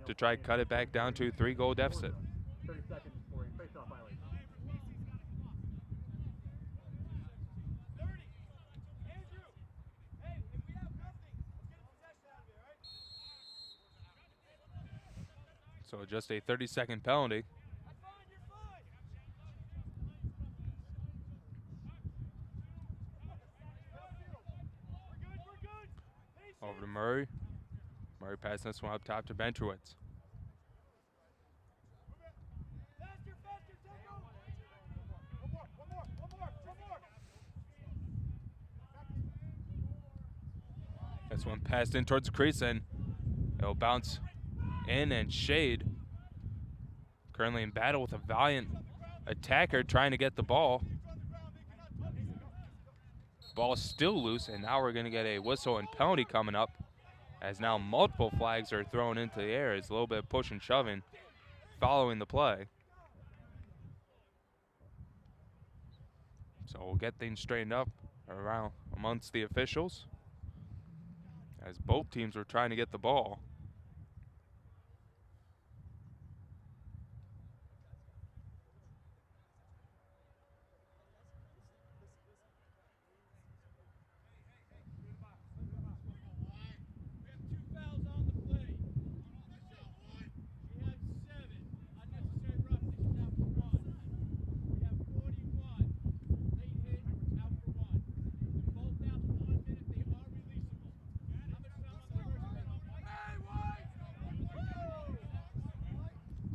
to try to cut it back down to a 3-goal deficit. 30 seconds for a face-off violation. So just a 30-second penalty. Over to Murray. Murray passing this one up top to Bentrowitz. This one passed in towards the crease, and it'll bounce in, and Shade currently in battle with a Valiant attacker trying to get the ball. Ball still loose, and now we're going to get a whistle and penalty coming up, as now multiple flags are thrown into the air. It's a little bit of push and shoving following the play. So we'll get things straightened up around amongst the officials, as both teams were trying to get the ball.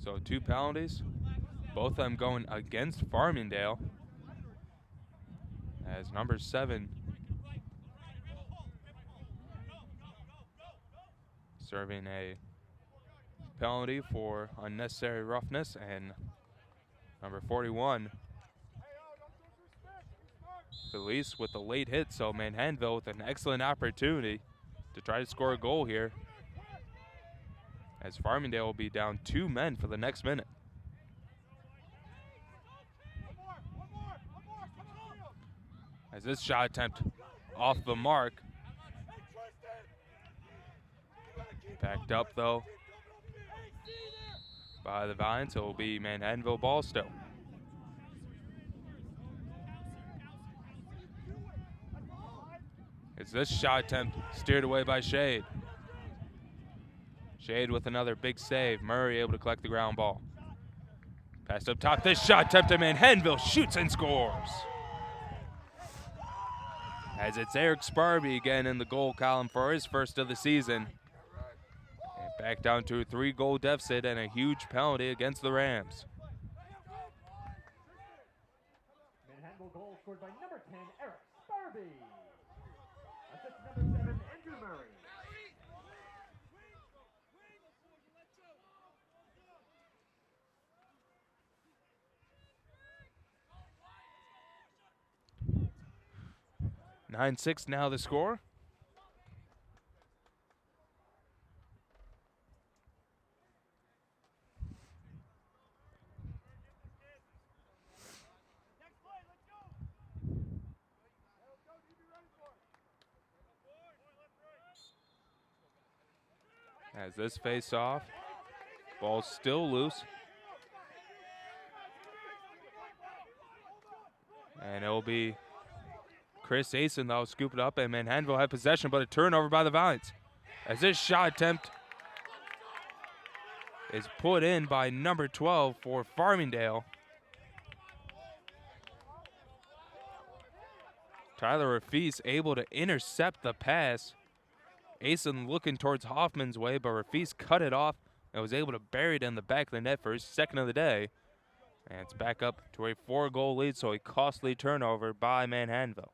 So 2 penalties, both of them going against Farmingdale, as number 7 serving a penalty for unnecessary roughness, and number 41 Felice with the late hit. So Manhattanville with an excellent opportunity to try to score a goal here, as Farmingdale will be down 2 men for the next minute. As this shot attempt off the mark. Backed up though by the Valiants. It will be Manhattanville ball still. As this shot attempt steered away by Shade. Shade with another big save. Murray able to collect the ground ball. Passed up top. This shot attempt to Manhattanville shoots and scores. As it's Eric Sparby again in the goal column for his first of the season. And back down to a 3-goal deficit and a huge penalty against the Rams. Manhattanville goal scored by number 10, Eric Sparby. Assist number 7, Andrew Murray. Nine 6 now the score. As this face off, ball's still loose. And it'll be Chris Asen that'll scoop it up, and Manhattanville had possession, but a turnover by the Valiants. As this shot attempt is put in by number 12 for Farmingdale. Tyler Rafis able to intercept the pass. Asen looking towards Hoffman's way, but Rafis cut it off and was able to bury it in the back of the net for his second of the day. And it's back up to a 4-goal lead, so a costly turnover by Manhattanville.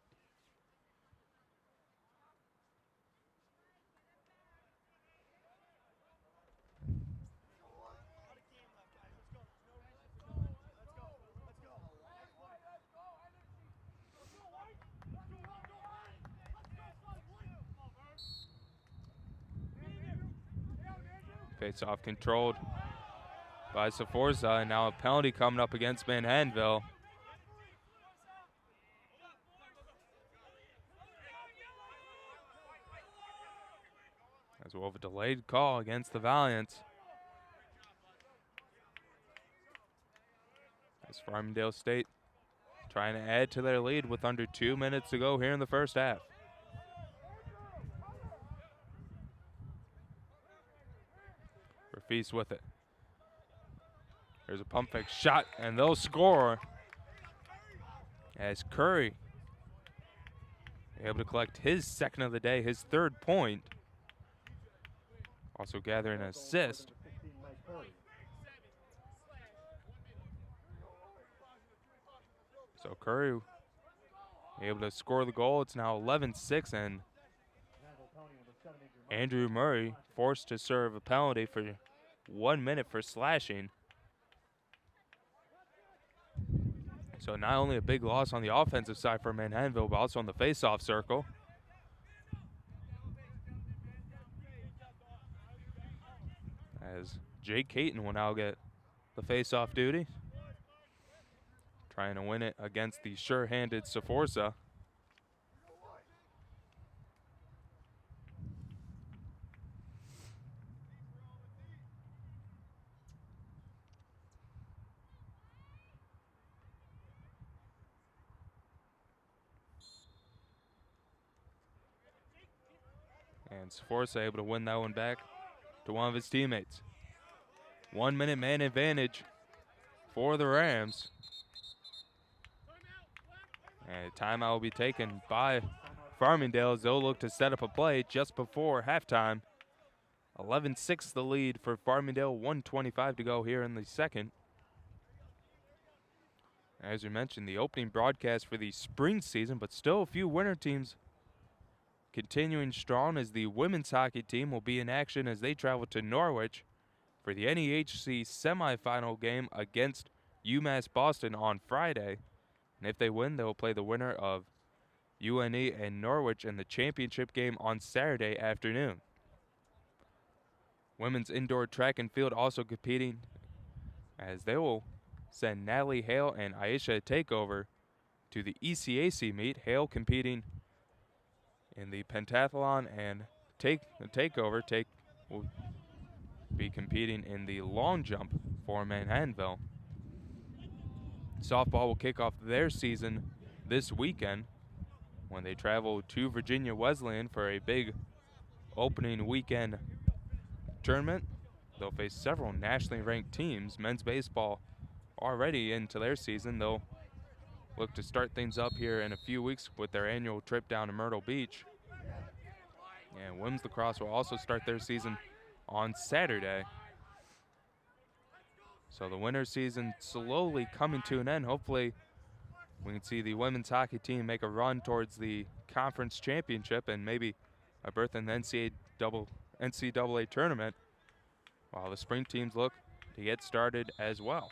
Face-off controlled by Saforza, and now a penalty coming up against Manhattanville. As we'll have a delayed call against the Valiants. As Farmingdale State trying to add to their lead with under 2 minutes to go here in the first half. Rafis with it. There's a pump fake shot, and they'll score as Curry able to collect his second of the day, his 3rd point. Also gathering an assist. So Curry able to score the goal. It's now 11-6, and Andrew Murray forced to serve a penalty for 1 minute for slashing. So not only a big loss on the offensive side for Manhattanville, but also on the face-off circle. As Jake Caton will now get the face-off duty. trying to win it against the sure-handed Saforza. And Saforza able to win that one back to one of his teammates. 1 minute man advantage for the Rams. And a timeout will be taken by Farmingdale as they'll look to set up a play just before halftime. 11-6 the lead for Farmingdale, 1:25 to go here in the second. As we mentioned, the opening broadcast for the spring season, but still a few winter teams continuing strong as the women's hockey team will be in action as they travel to Norwich for the NEHC semifinal game against UMass Boston on Friday. And if they win, they'll play the winner of UNE and Norwich in the championship game on Saturday afternoon. Women's indoor track and field also competing as they will send Natalie Hale and Aisha Takeover to the ECAC meet. Hale competing in the pentathlon and Takeover will be competing in the long jump for Manhattanville. Softball will kick off their season this weekend when they travel to Virginia Wesleyan for a big opening weekend tournament. They'll face several nationally ranked teams. Men's baseball already into their season. They'll look to start things up here in a few weeks with their annual trip down to Myrtle Beach. And women's lacrosse will also start their season on Saturday. So the winter season slowly coming to an end. Hopefully we can see the women's hockey team make a run towards the conference championship and maybe a berth in the NCAA tournament, while the spring teams look to get started as well.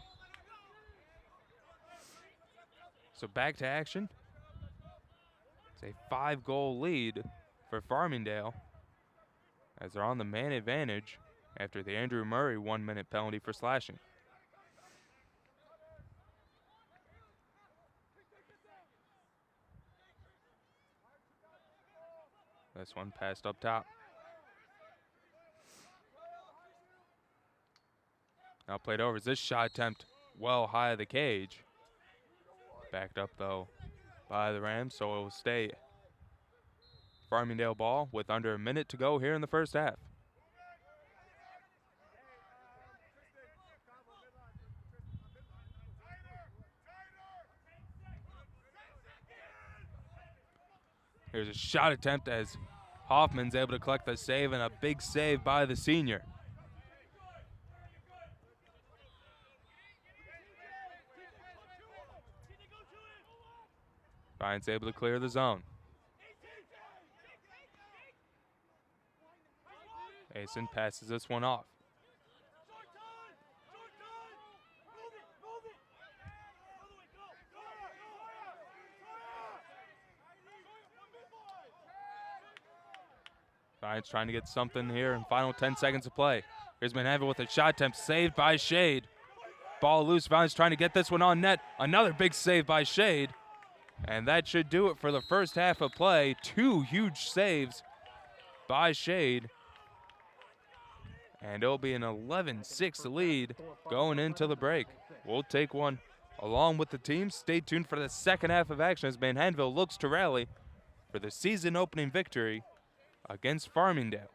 So back to action. It's a 5-goal lead for Farmingdale as they're on the man advantage after the Andrew Murray 1-minute penalty for slashing. This one passed up top. Now played over. This shot attempt well high of the cage. Backed up though by the Rams, so it will stay Farmingdale ball with under a minute to go here in the first half. Here's a shot attempt as Hoffman's able to collect the save, and a big save by the senior. Bryant's able to clear the zone. Asen passes this one off. Bryant's trying to get something here in final 10 seconds of play. Here's Manhattanville with a shot attempt, saved by Shade. Ball loose, Valiants trying to get this one on net. Another big save by Shade. And that should do it for the first half of play. 2 huge saves by Shade. And it'll be an 11-6 lead going into the break. We'll take one along with the team. Stay tuned for the second half of action as Manhattanville looks to rally for the season opening victory against Farmingdale.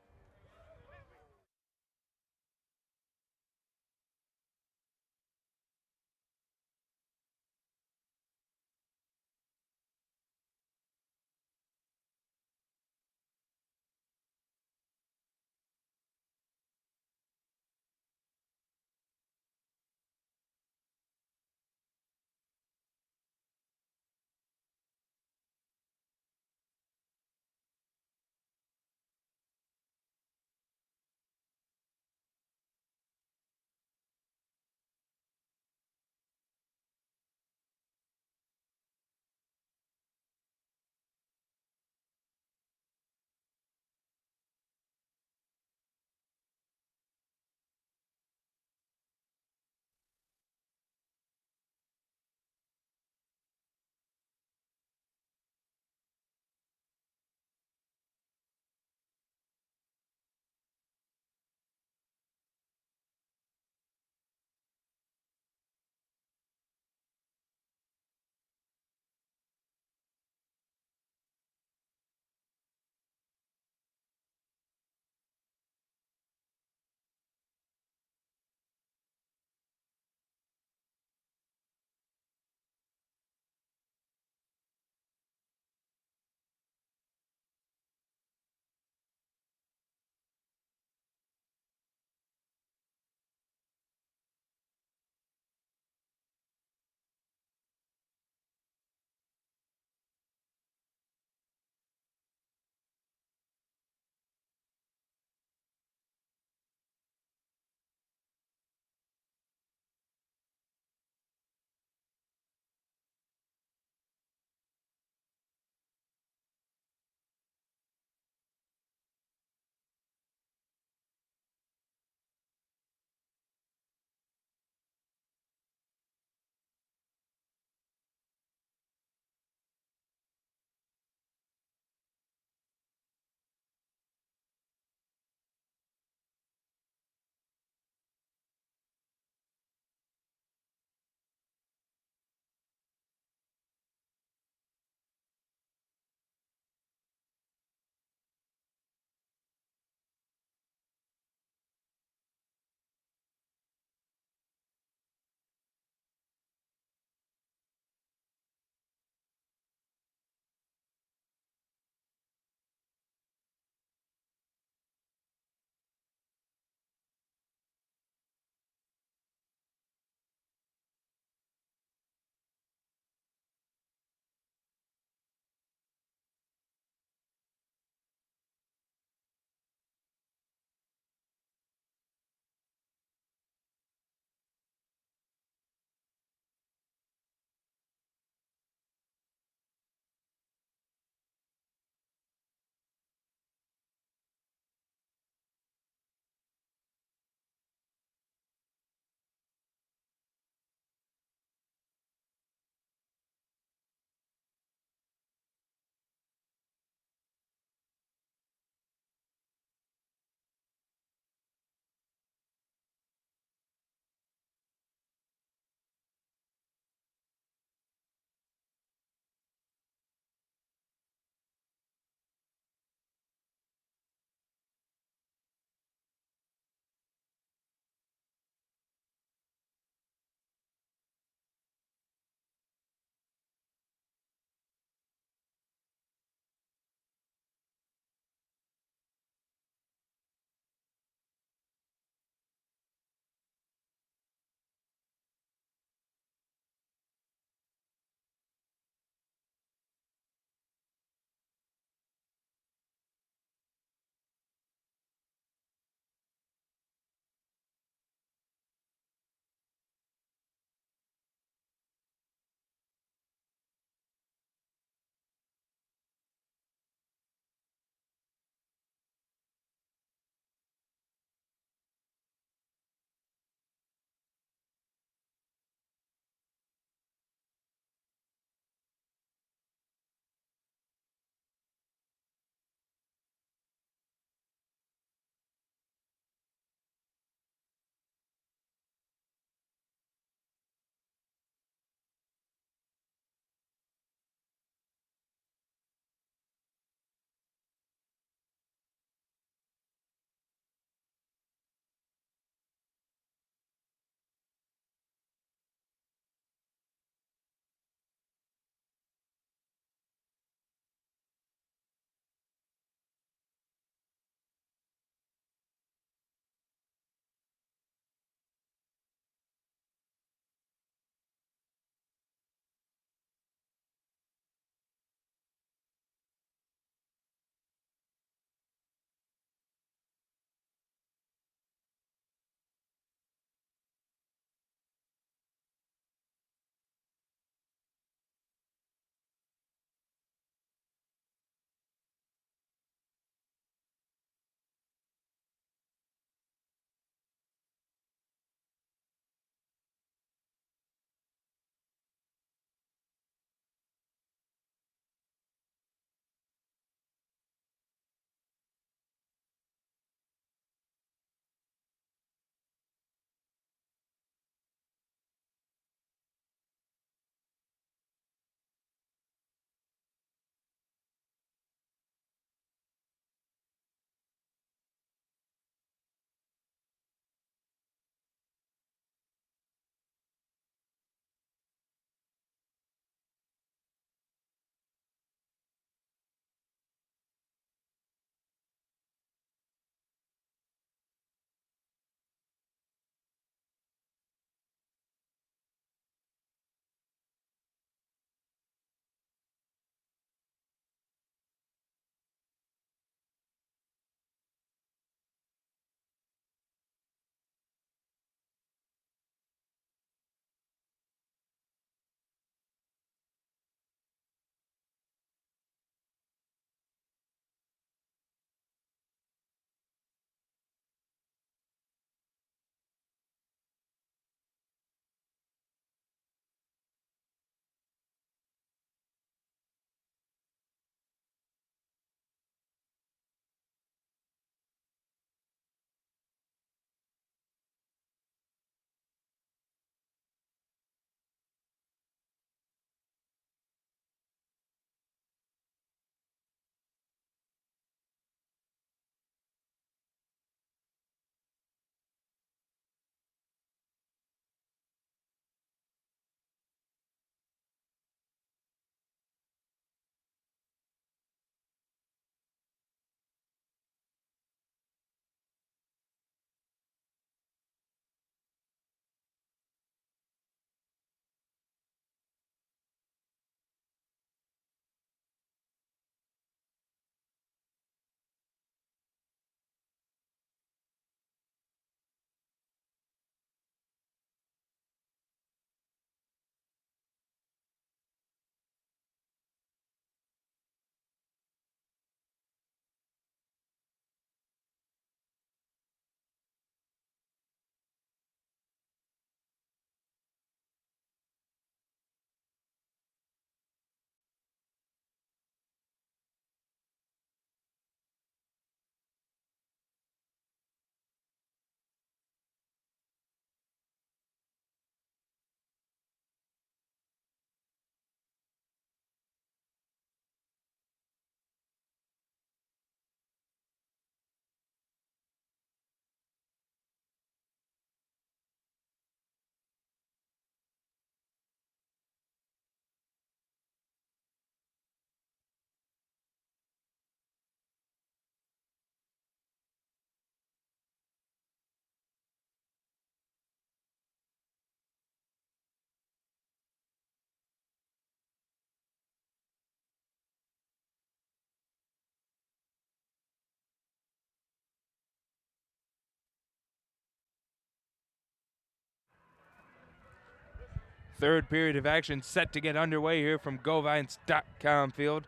Third period of action set to get underway here from GoViants.com field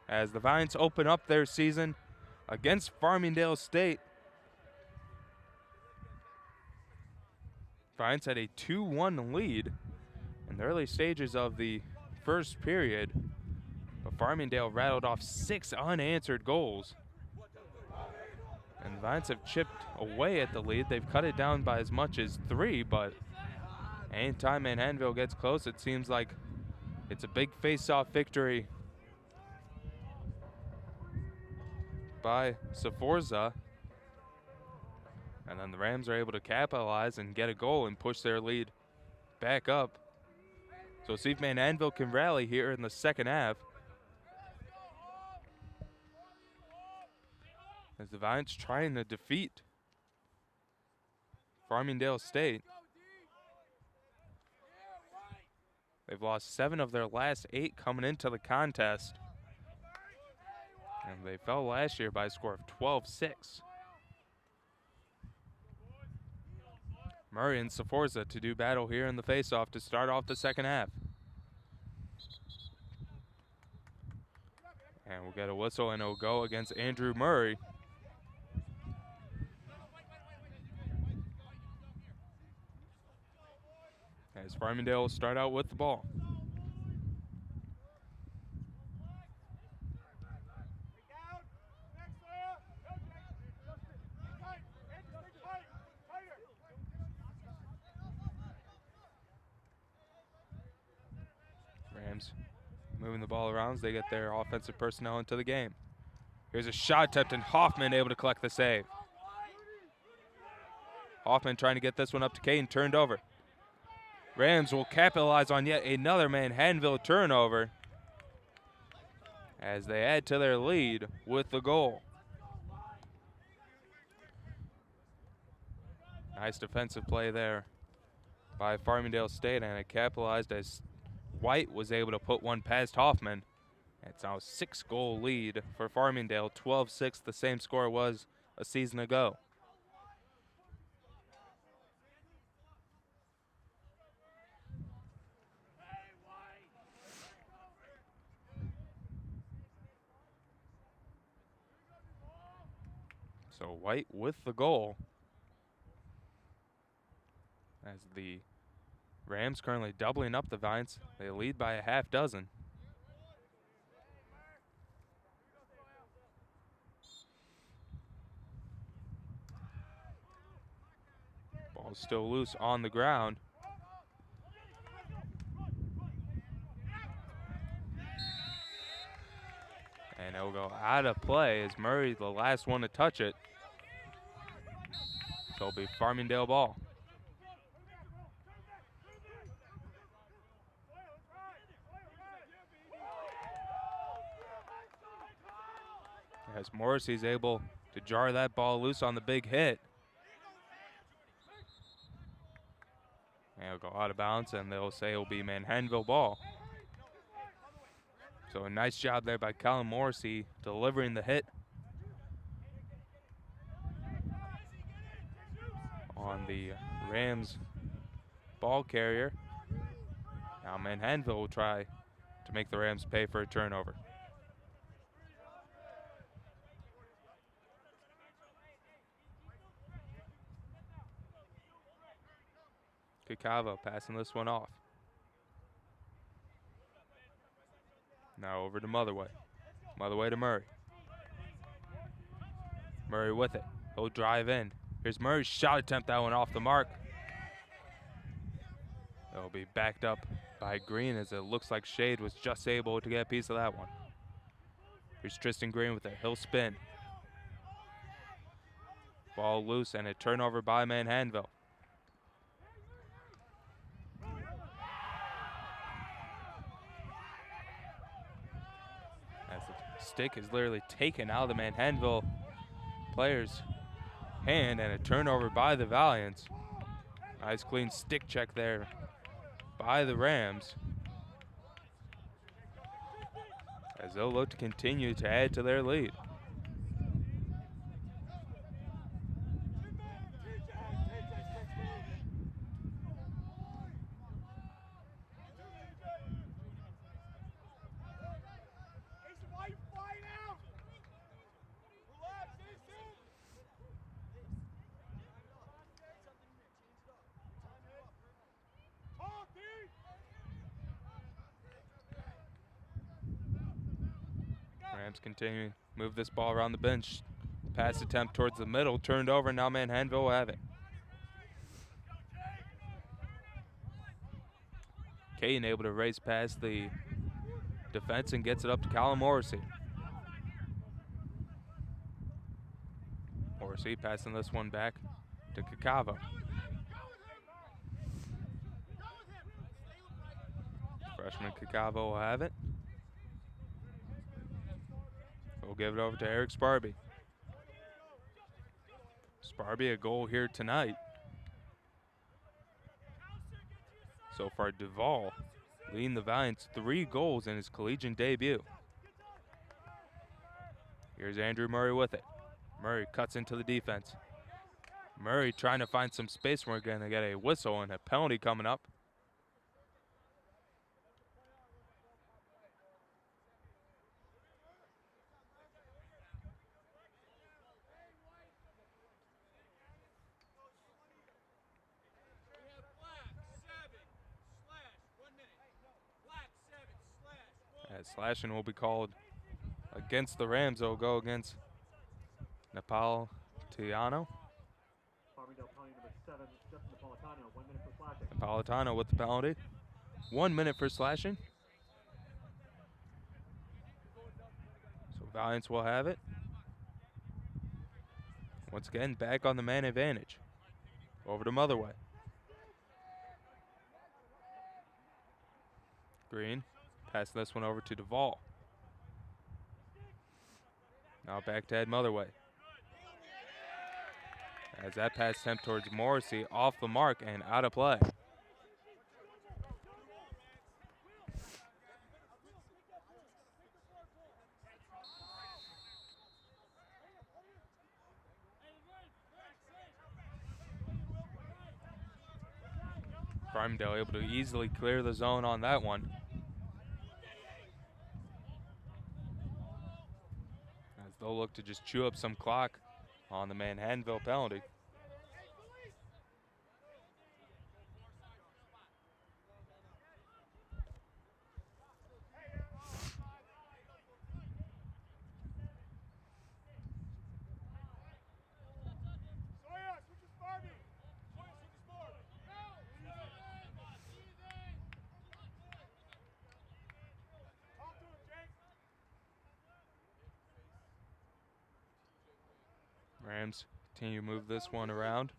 as the Valiants open up their season against Farmingdale State. Valiants had a 2-1 lead in the early stages of the first period, but Farmingdale rattled off 6 unanswered goals. And the Valiants have chipped away at the lead. They've cut it down by as much as 3, but anytime Manhattanville gets close, it seems like it's a big face-off victory by Sforza. And then the Rams are able to capitalize and get a goal and push their lead back up. So see if Manhattanville can rally here in the second half, as the Valiants trying to defeat Farmingdale State. They've lost 7 of their last 8 coming into the contest, and they fell last year by a score of 12-6. Murray and Sforza to do battle here in the faceoff to start off the second half. And we'll get a whistle and it'll go against Andrew Murray. As Farmingdale will start out with the ball. Rams moving the ball around as they get their offensive personnel into the game. Here's a shot attempt and Hoffman able to collect the save. Hoffman trying to get this one up to Caden, turned over. Rams will capitalize on yet another Manhattanville turnover as they add to their lead with the goal. Nice defensive play there by Farmingdale State, and it capitalized as White was able to put one past Hoffman. It's now a 6-goal lead for Farmingdale, 12-6, the same score was a season ago. So White with the goal, as the Rams currently doubling up the Valiants. They lead by a half dozen. Ball's still loose on the ground. And it'll go out of play as Murray's the last one to touch it. So it'll be Farmingdale ball. As Morrissey's able to jar that ball loose on the big hit. And it'll go out of bounds, and they'll say it'll be Manhattanville ball. So a nice job there by Colin Morrissey delivering the hit on the Rams ball carrier. Now Manhattanville will try to make the Rams pay for a turnover. Kakava passing this one off. Now over to Motherway. Motherway to Murray. Murray with it. He'll drive in. Here's Murray's shot attempt, that one off the mark. It'll be backed up by Green as it looks like Shade was just able to get a piece of that one. Here's Tristan Green with it. He'll spin. Ball loose and a turnover by Manhattanville. As the stick is literally taken out of the Manhattanville player's hand, and a turnover by the Valiants. Nice clean stick check there by the Rams, as they'll look to continue to add to their lead. Rams continuing. Move this ball around the bench. Pass attempt towards the middle. Turned over. Now Manhattanville will have it. Caden able to race past the defense and gets it up to Callum Morrissey. Morrissey passing this one back to Kakavo. Freshman Kakavo will have it. We'll give it over to Eric Sparby. Sparby a goal here tonight. So far, Duvall leading the Valiants 3 goals in his collegiate debut. Here's Andrew Murray with it. Murray cuts into the defense. Murray trying to find some space. We're going to get a whistle and a penalty coming up. As slashing will be called against the Rams. It will go against Napolitano. Farmingdale penalty number 7, Justin Napolitano, 1 minute for slashing. Napolitano with the penalty. 1 minute for slashing. So Valiants will have it. Once again, back on the man advantage. Over to Motherway. Green. Pass this one over to Duvall. Now back to Ed Motherway. As that pass attempt towards Morrissey off the mark and out of play. Farmingdale able to easily clear the zone on that one. As they'll look to just chew up some clock on the Manhattanville penalty. Rams continue to move this one around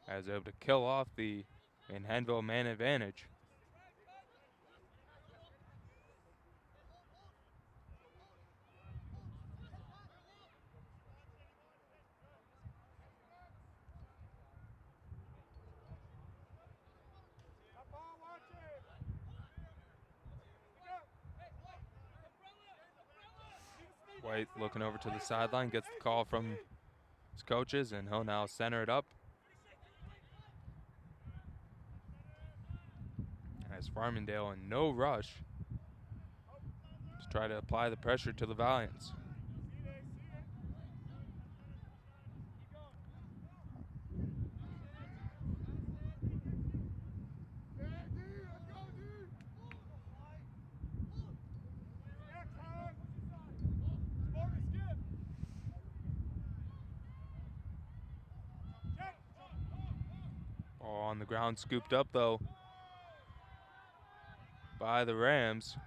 as they're able to kill off the Manhattanville man advantage. White looking over to the sideline, gets the call from his coaches, and he'll now center it up. As Farmingdale in no rush to try to apply the pressure to the Valiants. On the ground, scooped up though by the Rams.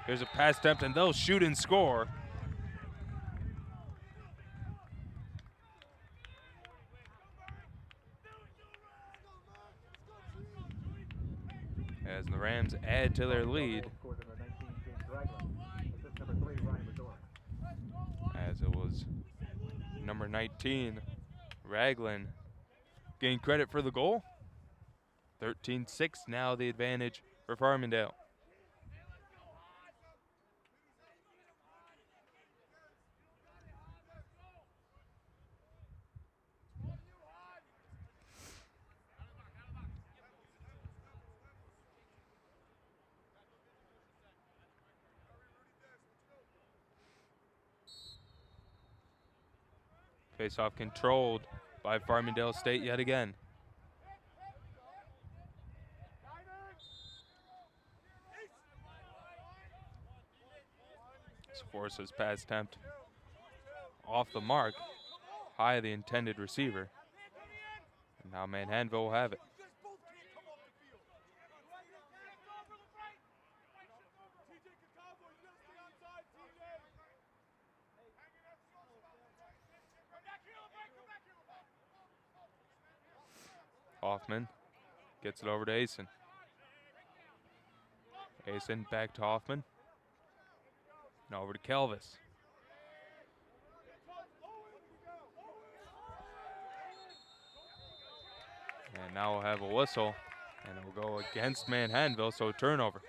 Here's a pass attempt and they'll shoot and score. As the Rams add to their lead. As it was number 19, Raglan, getting credit for the goal. 13-6 now the advantage for Farmingdale. Face-off controlled by Farmingdale State yet again. Nice forces pass attempt. Off the mark. High of the intended receiver. And now Manhattanville will have it. Hoffman gets it over to Asen. Asen back to Hoffman. And over to Kelvis. And now we'll have a whistle. And it will go against Manhattanville, so turnover.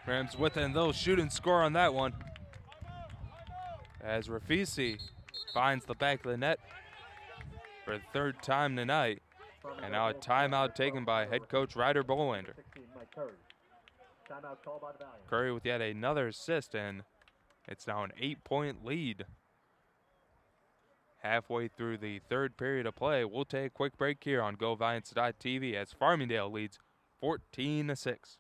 Rams within those shoot and score on that one. As Rafisi finds the back of the net for the third time tonight. And now a timeout taken by head coach Ryder Bolander. Curry with yet another assist, and it's now an 8-point lead. Halfway through the third period of play, we'll take a quick break here on GoValiants.tv as Farmingdale leads 14-6.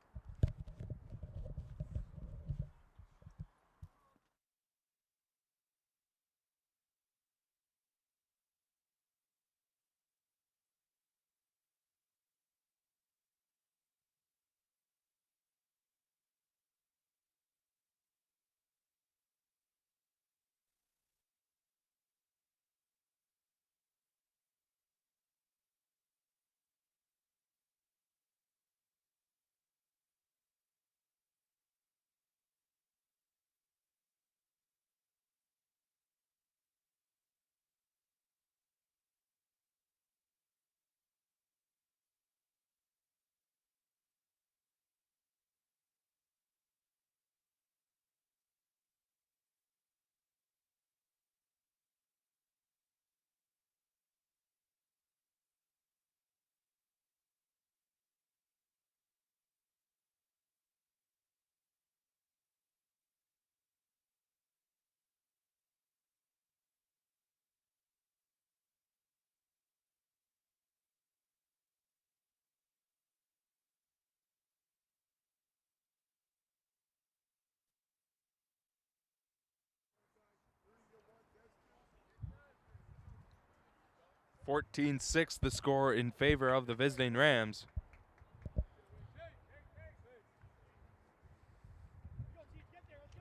(14-6) the score in favor of the visiting Rams.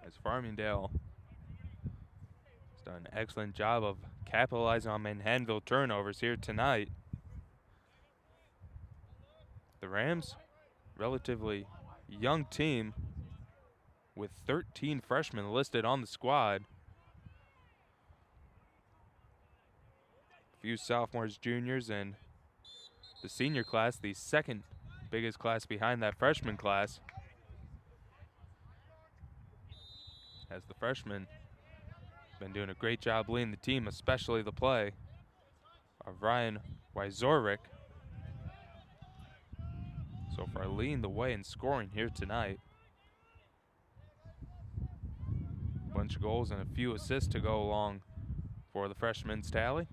As Farmingdale has done an excellent job of capitalizing on Manhattanville turnovers here tonight. The Rams, relatively young team with 13 freshmen listed on the squad. A few sophomores, juniors, and the senior class, the second biggest class behind that freshman class. As the freshmen been doing a great job leading the team, especially the play of Ryan Wyzorek. So far leading the way in scoring here tonight. A bunch of goals and a few assists to go along for the freshman's tally.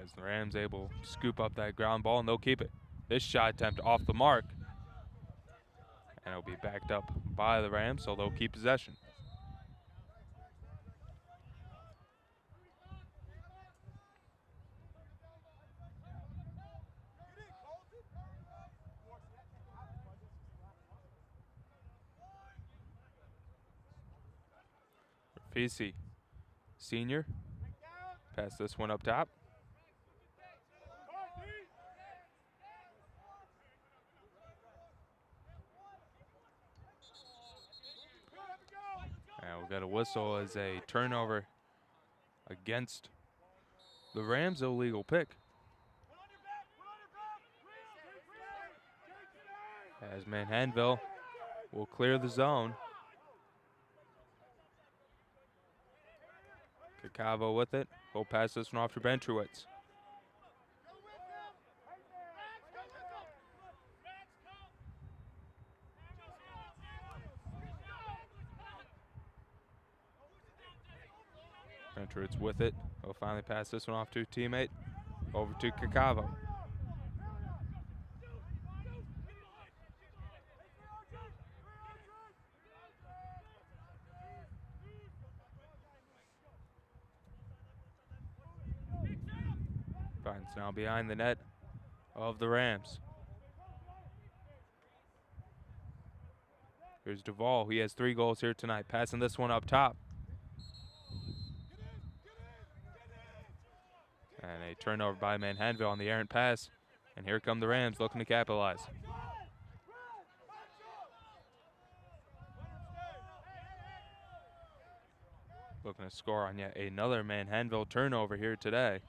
As the Rams able to scoop up that ground ball, and they'll keep it. This shot attempt off the mark. And it'll be backed up by the Rams, so they'll keep possession. Rafisi, senior, pass this one up top. And we'll got a whistle as a turnover against the Rams, illegal pick. As Manhattanville will clear the zone. Kakavo with it. He'll pass this one off to Bentrowitz. Bentrowitz with it. He'll finally pass this one off to a teammate. Over to Kakavo. Finds now behind the net of the Rams. Here's Duvall. He has 3 goals here tonight. Passing this one up top. And a turnover by Manhattanville on the errant pass. And here come the Rams looking to capitalize. Looking to score on yet another Manhattanville turnover here today.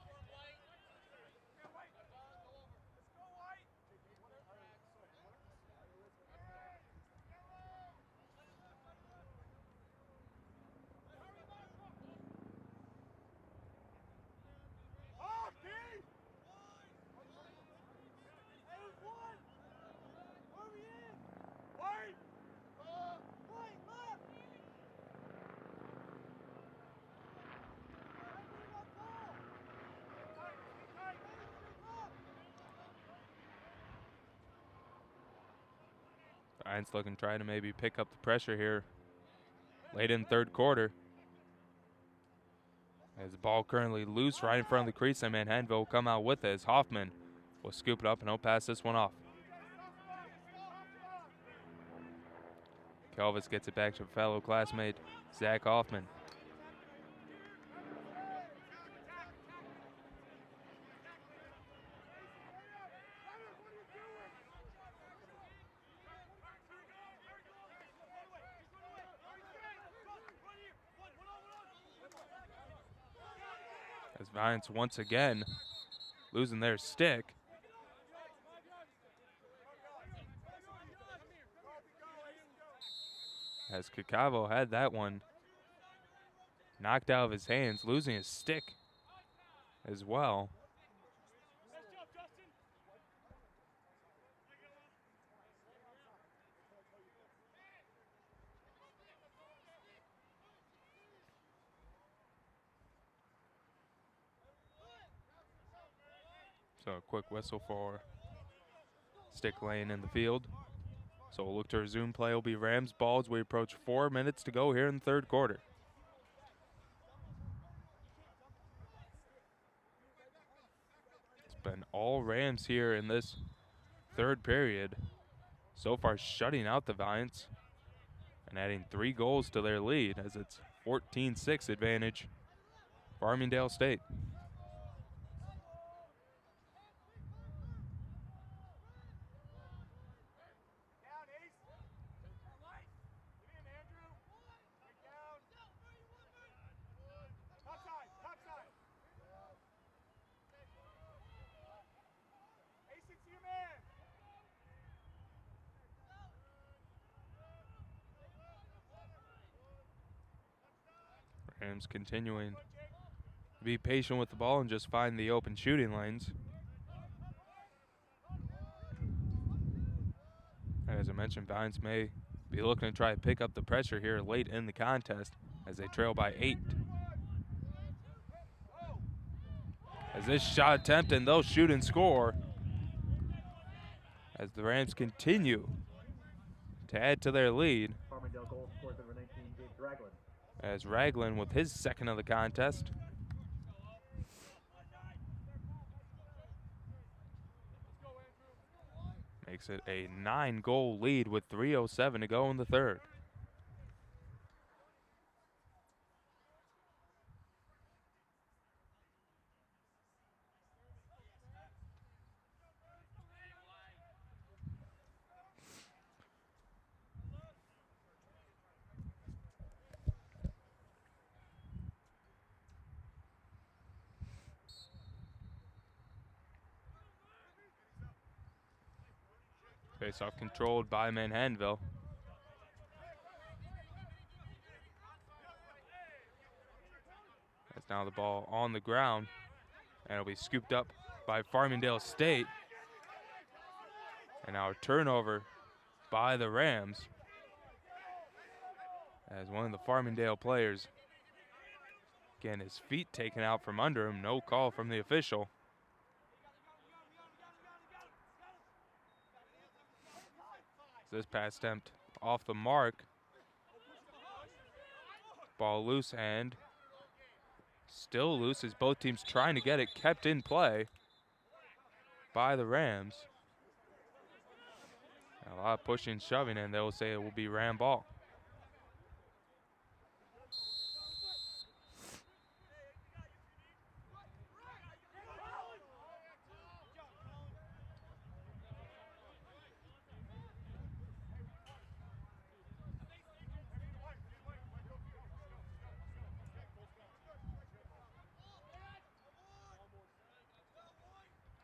Giants looking to try to maybe pick up the pressure here late in the third quarter. As the ball currently loose right in front of the crease, and Manhattanville will come out with it as Hoffman will scoop it up and he'll pass this one off. Kelvis gets it back to fellow classmate Zach Hoffman. As Valiants once again losing their stick. As Kakavo had that one knocked out of his hands, losing his stick as well. So a quick whistle for stick laying in the field. So we'll look to resume play. Will be Rams ball as we approach 4 minutes to go here in the third quarter. It's been all Rams here in this third period. So far shutting out the Valiants and adding 3 goals to their lead as it's 14-6 advantage Farmingdale State. Rams continuing to be patient with the ball and just find the open shooting lanes. As I mentioned, Valiants may be looking to try to pick up the pressure here late in the contest as they trail by 8. As this shot attempt, and they'll shoot and score. As the Rams continue to add to their lead. Farmingdale goal scored number 19, James Ragland. As Ragland with his second of the contest. Makes it a 9-goal lead with 3:07 to go in the third. Face-off controlled by Manhattanville. That's now the ball on the ground, and it'll be scooped up by Farmingdale State. And now a turnover by the Rams, as one of the Farmingdale players, again, his feet taken out from under him, no call from the official. This pass attempt off the mark. Ball loose and still loose as both teams trying to get it kept in play by the Rams. A lot of pushing and shoving, and they'll say it will be Ram ball.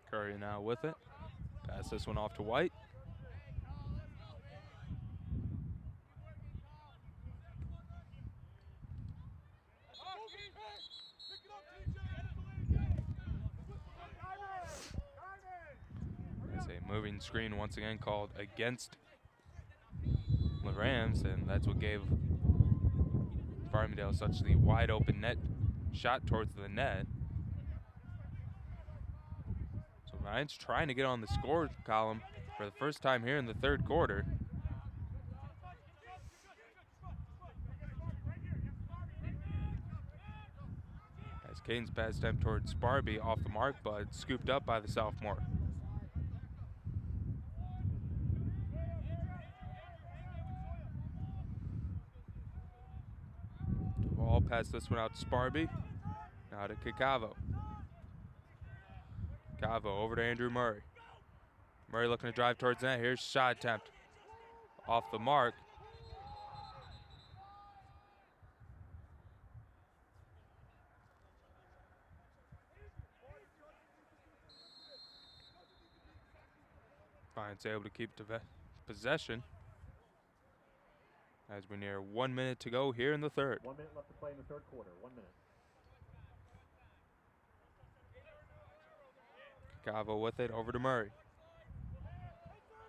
Curry now with it. Pass this one off to White. That's a moving screen once again called against the Rams, and that's what gave Farmingdale such the wide open net shot towards the net. So Valiants trying to get on the score column for the first time here in the third quarter. As Caden's pass attempt towards Sparby off the mark, but scooped up by the sophomore. Ball pass this one out to Sparby. Now to Kikavo. Kikavo over to Andrew Murray. Murray looking to drive towards net. Here's shot attempt off the mark. Valiants able to keep possession as we near 1 minute to go here in the third. 1 minute left to play in the third quarter. 1 minute. Kikavo with it over to Murray.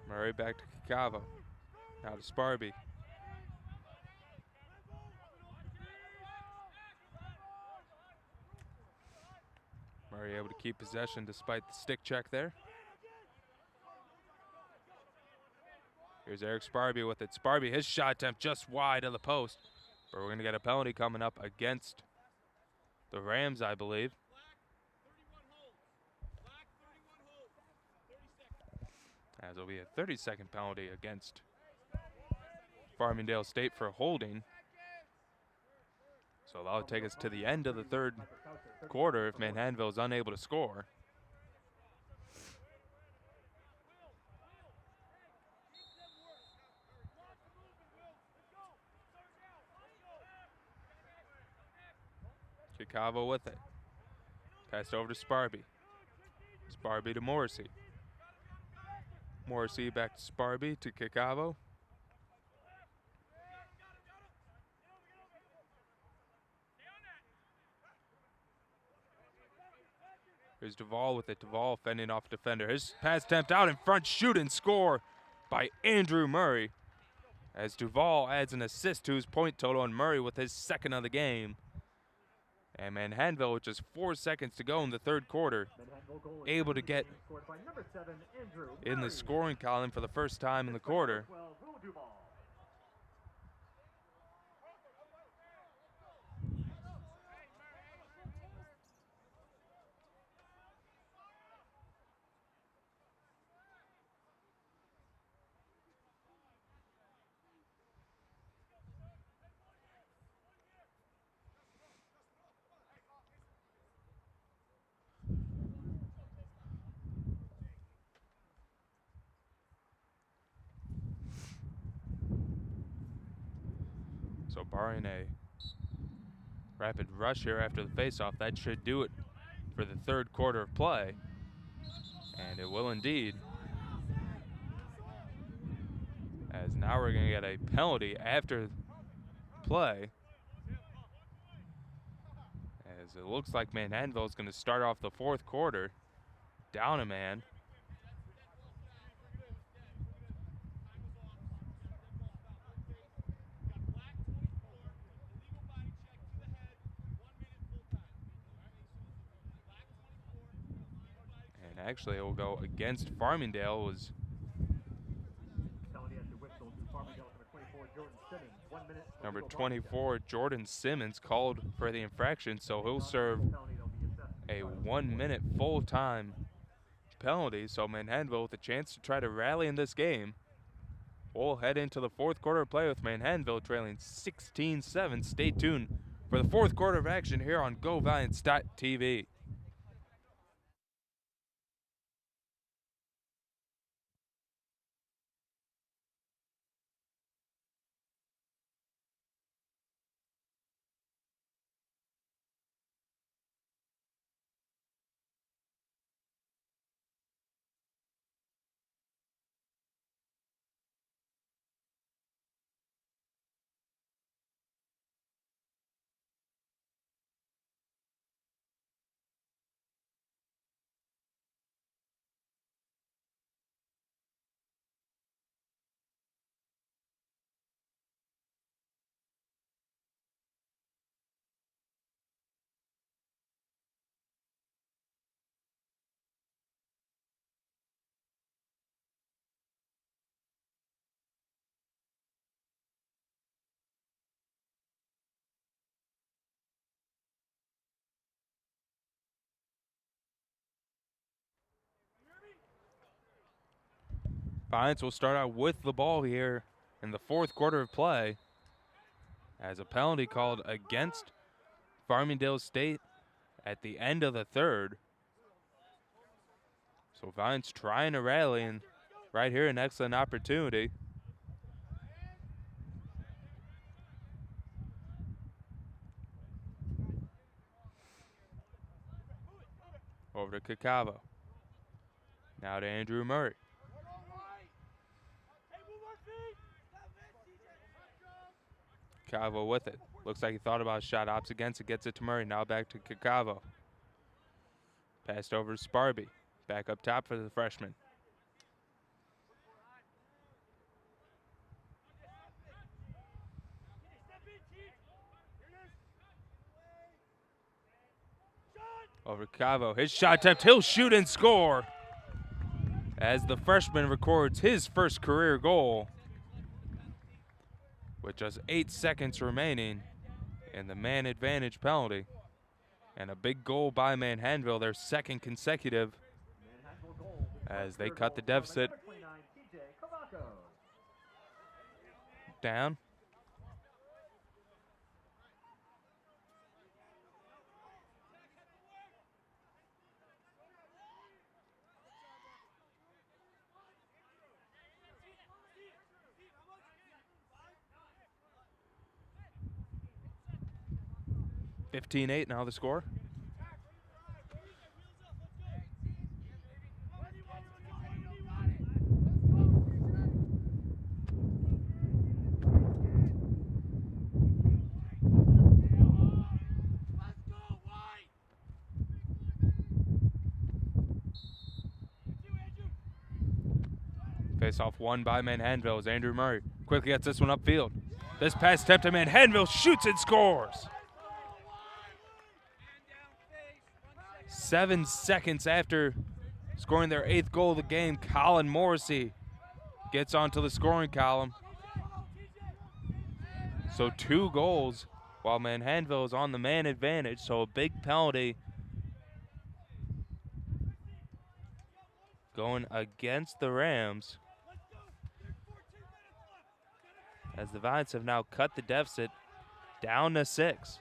Murray back to Kikavo. Now to Sparby. Murray able to keep possession despite the stick check there. Here's Eric Sparby with it. Sparby, his shot attempt just wide of the post. But we're going to get a penalty coming up against the Rams, I believe. As it'll be a 30-second penalty against Farmingdale State for holding. So that'll take us to the end of the third quarter if Manhattanville is unable to score. Kikavo with it. Passed over to Sparby. Sparby to Morrissey. Morrissey back to Sparby to Kikavo. Here's Duvall with it. Duvall fending off defender. His pass attempt out in front. Shoot and score by Andrew Murray. As Duvall adds an assist to his point total, and Murray with his second of the game. And Manhattanville with just 4 seconds to go in the third quarter, able to get in the scoring column for the first time in the quarter. So barring a rapid rush here after the faceoff, that should do it for the third quarter of play. And it will indeed. As now we're going to get a penalty after play. As it looks like Manhattanville is going to start off the fourth quarter down a man. And actually it will go against Farmingdale. Was number 24, Jordan Simmons, called for the infraction, so he'll serve a 1 minute full-time penalty. So Manhattanville with a chance to try to rally in this game. We'll head into the fourth quarter of play with Manhattanville trailing 16-7. Stay tuned for the fourth quarter of action here on GoValiants.tv. Valiants will start out with the ball here in the fourth quarter of play as a penalty called against Farmingdale State at the end of the third. So Valiants trying to rally, and right here an excellent opportunity. Over to Cacavo. Now to Andrew Murray. Cacavo with it. Looks like he thought about a shot. Opts against it. Gets it to Murray. Now back to Cacavo. Passed over to Sparby. Back up top for the freshman. Over to Cacavo. His shot attempt. He'll shoot and score as the freshman records his first career goal with just 8 seconds remaining in the man advantage penalty. And a big goal by Manhattanville, their second consecutive, as they cut the deficit down. (15-8) now the score. Face off won by Manhattanville as Andrew Murray quickly gets this one upfield. This pass attempt to Manhattanville, shoots and scores. 7 seconds after scoring their 8th goal of the game, Colin Morrissey gets onto the scoring column. So 2 goals while Manhattanville is on the man advantage, so a big penalty going against the Rams, as the Valiants have now cut the deficit down to 6.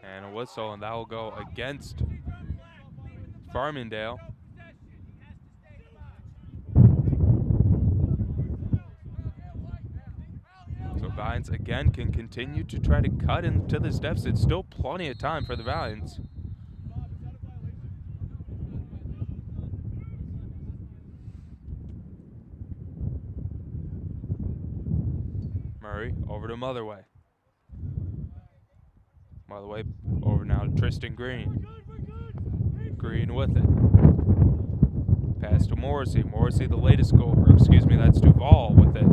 And a whistle, and that will go against Farmingdale. So Valiants again can continue to try to cut into this deficit. Still plenty of time for the Valiants. Murray over to Motherway. Motherway over now to Tristan Green. Green with it. Pass to Morrissey. Morrissey, the latest goal. Or excuse me, that's Duvall with it.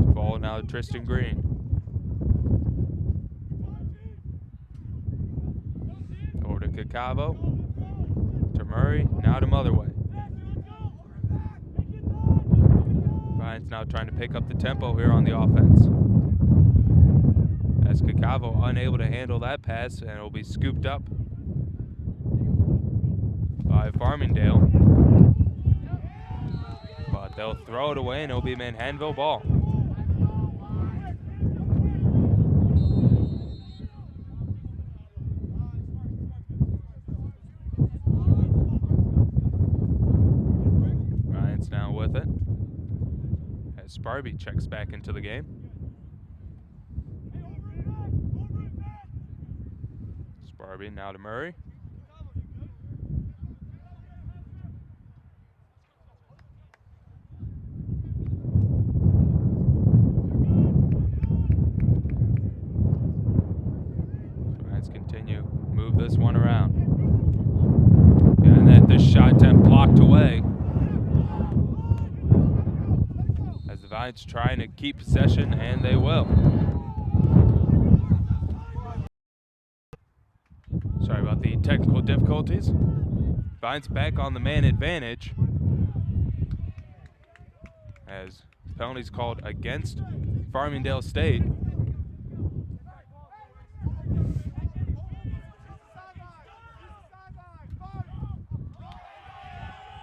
Duvall now to Tristan Green. Over to Cacavo. To Murray. Now to Motherway. Bryant's now trying to pick up the tempo here on the offense. As Cacavo unable to handle that pass, and it'll be scooped up by Farmingdale. But they'll throw it away, and it'll be Manhattanville ball. Bryant's now with it. As Sparby checks back into the game. Sparby now to Murray. Giants continue, move this one around. And then this shot attempt blocked away. As the Valiants trying to keep possession, and they will. Sorry about the technical difficulties. Valiants back on the man advantage. As penalties called against Farmingdale State.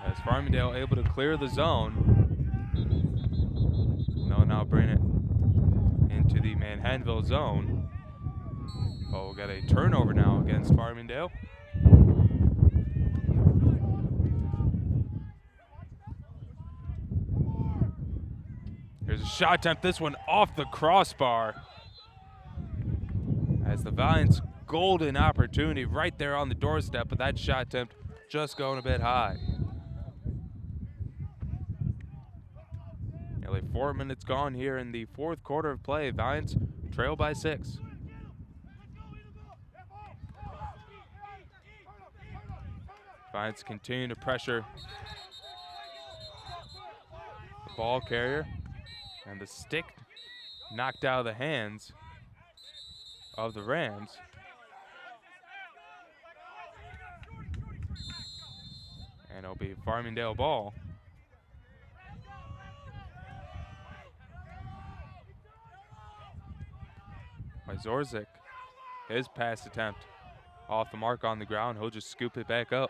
As Farmingdale able to clear the zone. They'll now bring it into the Manhattanville zone. Oh, we'll get a turnover now against Farmingdale. Here's a shot attempt, this one off the crossbar. As the Valiants' golden opportunity right there on the doorstep, but that shot attempt just going a bit high. Nearly 4 minutes gone here in the fourth quarter of play. Valiants trail by 6. Valiants continue to pressure the ball carrier, and the stick knocked out of the hands of the Rams. And it'll be Farmingdale ball. By Zorzik, his pass attempt off the mark on the ground. He'll just scoop it back up.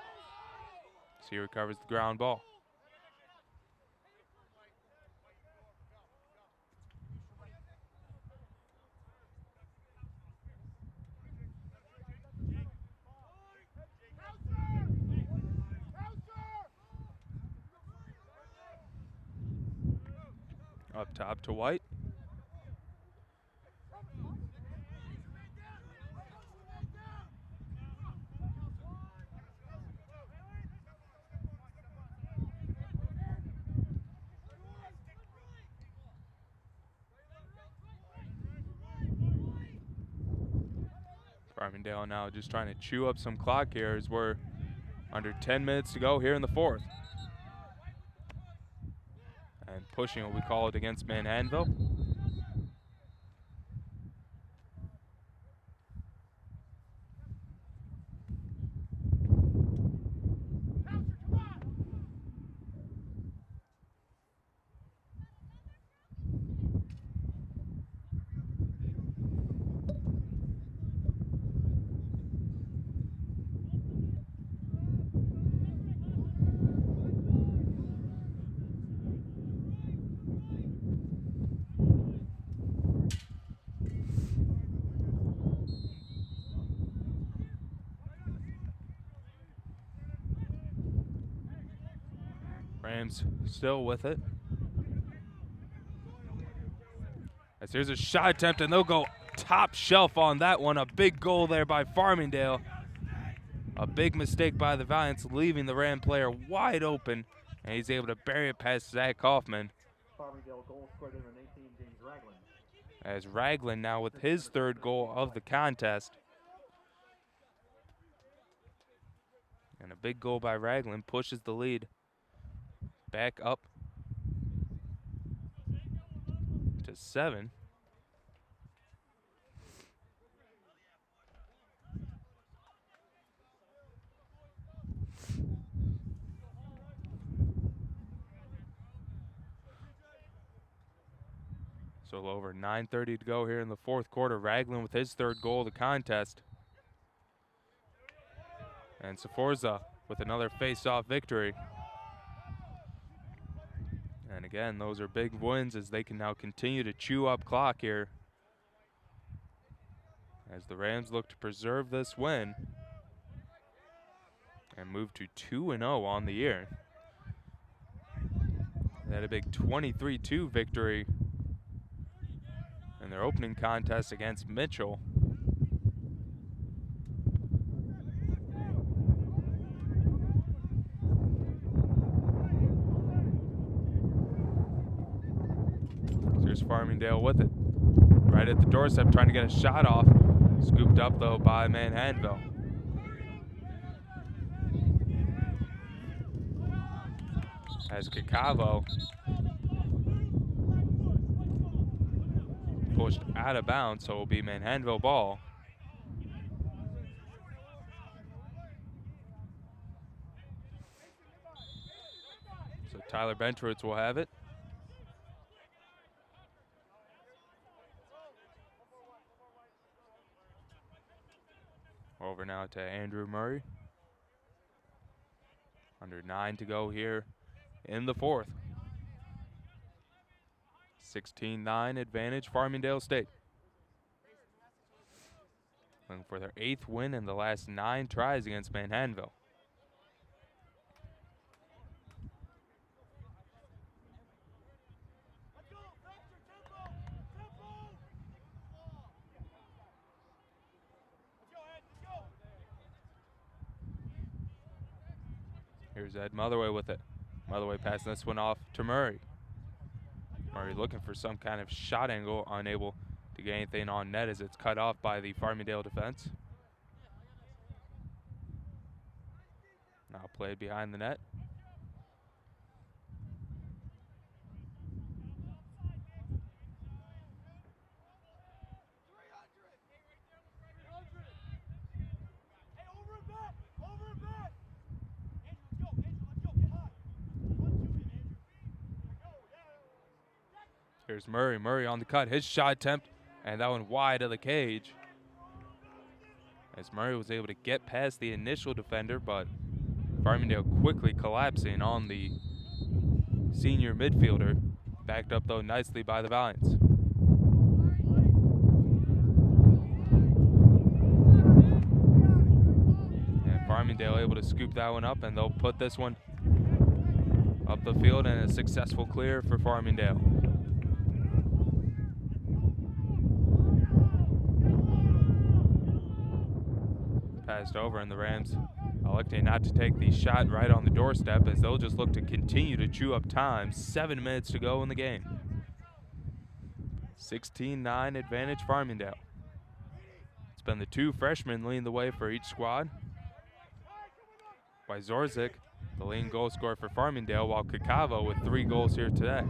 So he recovers the ground ball. Up top to White. Farmingdale now just trying to chew up some clock here as we're under 10 minutes to go here in the fourth. And pushing what we call it against Manhattanville. Rams still with it. As here's a shot attempt, and they'll go top shelf on that one. A big goal there by Farmingdale. A big mistake by the Valiants, leaving the Ram player wide open, and he's able to bury it past Zach Kaufman. Farmingdale goal scored in 18, James Ragland. As Ragland now with his third goal of the contest. And a big goal by Ragland pushes the lead back up to 7. So a little over 9:30 to go here in the fourth quarter. Ragland with his third goal of the contest. And Sforza with another face-off victory. And again, those are big wins as they can now continue to chew up clock here. As the Rams look to preserve this win and move to 2-0 on the year. They had a big 23-2 victory in their opening contest against Mitchell. Here's Farmingdale with it. Right at the doorstep, trying to get a shot off. Scooped up, though, by Manhattanville. As Cacavo pushed out of bounds, so it will be Manhattanville ball. So Tyler Bentrowitz will have it. Over now to Andrew Murray. Under 9 to go here in the fourth. 16-9 advantage, Farmingdale State. Looking for their 8th win in the last 9 tries against Manhattanville. Here's Ed Motherway with it. Motherway passing this one off to Murray. Murray looking for some kind of shot angle, unable to get anything on net as it's cut off by the Farmingdale defense. Now played behind the net. Here's Murray. Murray on the cut. His shot attempt, and that one wide of the cage. As Murray was able to get past the initial defender, but Farmingdale quickly collapsing on the senior midfielder. Backed up, though, nicely by the Valiants. And Farmingdale able to scoop that one up, and they'll put this one up the field, and a successful clear for Farmingdale. Passed over, and the Rams electing not to take the shot right on the doorstep as they'll just look to continue to chew up time. 7 minutes to go in the game. 16-9 advantage Farmingdale. It's been the 2 freshmen leading the way for each squad. Wyzorzik, the leading goal scorer for Farmingdale, while Cacavo with 3 goals here today.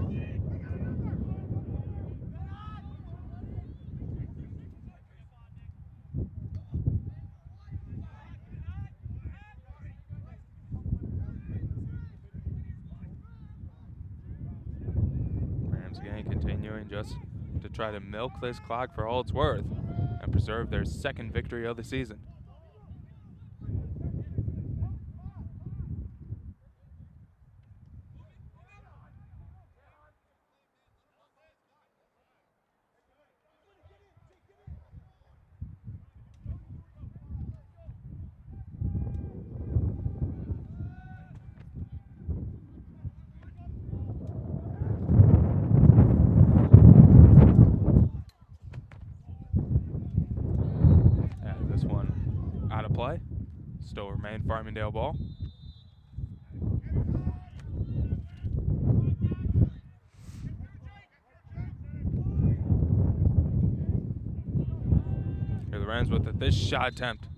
Continuing just to try to milk this clock for all it's worth and preserve their 2nd victory of the season. play. Still remain Farmingdale ball. Here the Rams with it. This shot attempt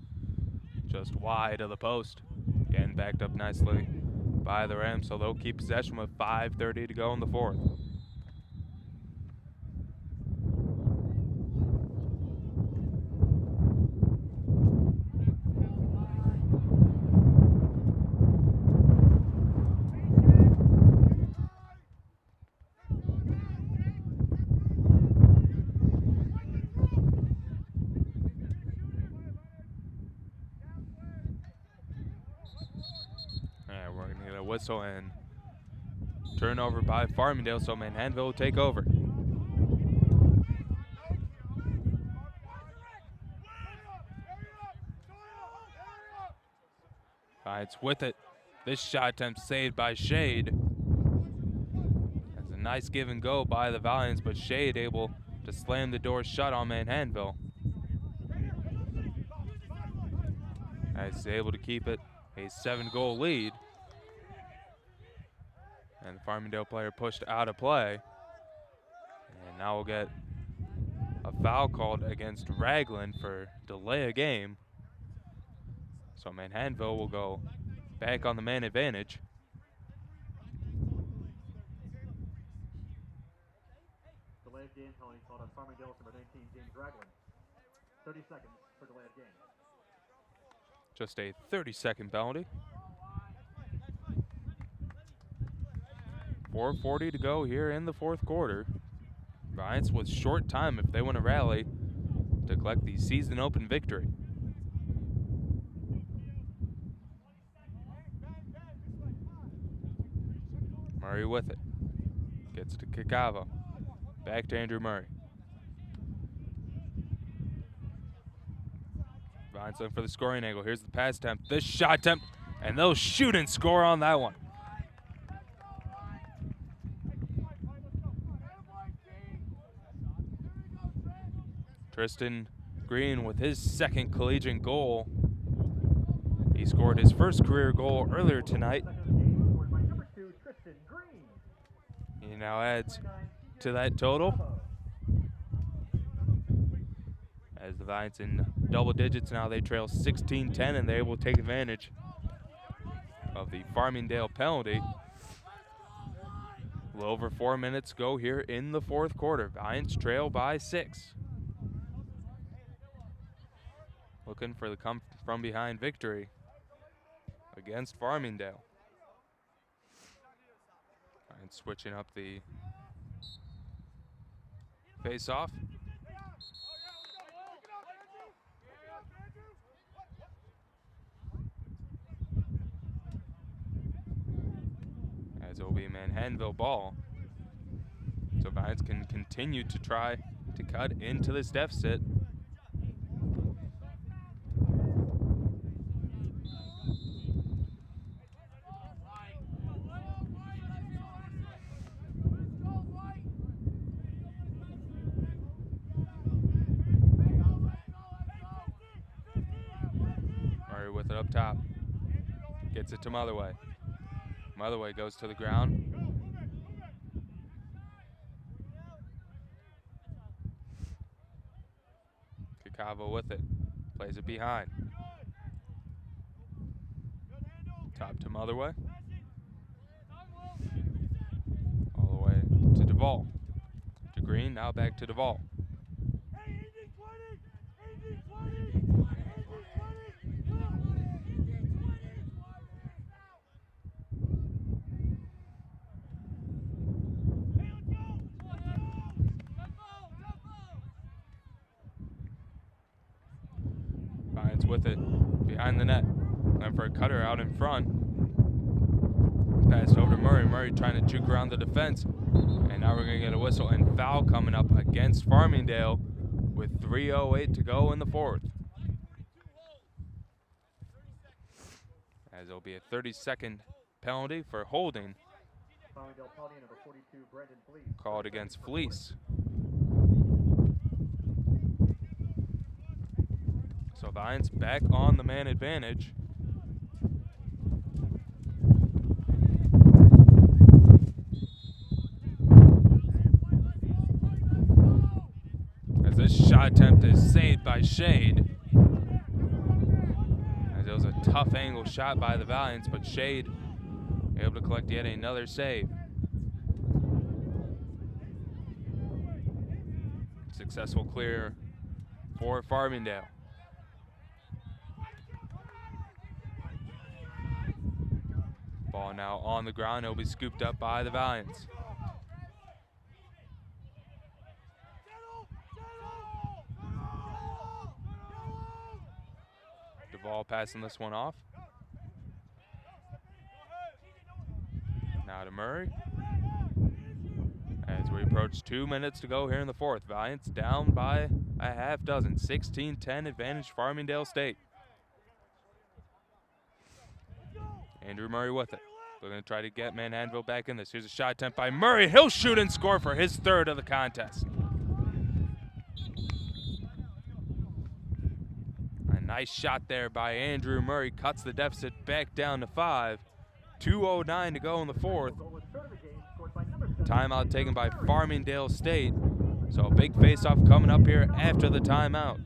just wide of the post. Again, backed up nicely by the Rams, so they'll keep possession with 5:30 to go in the fourth. And we're going to get a whistle and turnover by Farmingdale, so Manhattanville will take over. Valiants with it. This shot attempt saved by Shade. That's a nice give and go by the Valiants, but Shade able to slam the door shut on Manhattanville. As he's able to keep it a 7-goal lead. And the Farmingdale player pushed out of play. And now we'll get a foul called against Ragland for delay of game. So Manhattanville will go back on the man advantage. Delay of game penalty called on Farmingdale's number 19, James Ragland. 30 seconds for delay of game. Just a 30-second penalty. 4:40 to go here in the fourth quarter. Valiants with short time if they want to rally to collect the season open victory. Murray with it. Gets to Kakava. Back to Andrew Murray. Valiants looking for the scoring angle. Here's the pass attempt. This shot attempt. And they'll shoot and score on that one. Tristan Green with his second collegiate goal. He scored his first career goal earlier tonight. He now adds to that total. As the Valiants in double digits now, they trail 16-10, and they're able to take advantage of the Farmingdale penalty. A little over 4 minutes go here in the fourth quarter. Valiants trail by 6. Looking for the come from behind victory against Farmingdale. And switching up the face-off. As it will be a Manhattanville ball. So Valiants can continue to try to cut into this deficit. Murray with it up top. Gets it to Motherway. Motherway goes to the ground. Kakava with it. Plays it behind. Top to Motherway. All the way to Duvall. To Green, now back to Duvall. With it behind the net. And for a cutter out in front. Passed over to Murray. Murray trying to juke around the defense. And now we're going to get a whistle and foul coming up against Farmingdale with 3:08 to go in the fourth. As it'll be a 30-second penalty for holding. Farmingdale penalty number 42, Brandon Fleece. Called against Fleece. So Valiants back on the man advantage. As this shot attempt is saved by Shade. As it was a tough angle shot by the Valiants, but Shade able to collect yet another save. Successful clear for Farmingdale. Ball now on the ground. It'll be scooped up by the Valiants. Duvall passing this one off. Now to Murray. As we approach 2 minutes to go here in the fourth. Valiants down by a half dozen. 16-10 advantage Farmingdale State. Andrew Murray with it. We're going to try to get Manhattanville back in this. Here's a shot attempt by Murray. He'll shoot and score for his third of the contest. A nice shot there by Andrew Murray. Cuts the deficit back down to 5. 2:09 to go in the fourth. Timeout taken by Farmingdale State. So a big face-off coming up here after the timeout.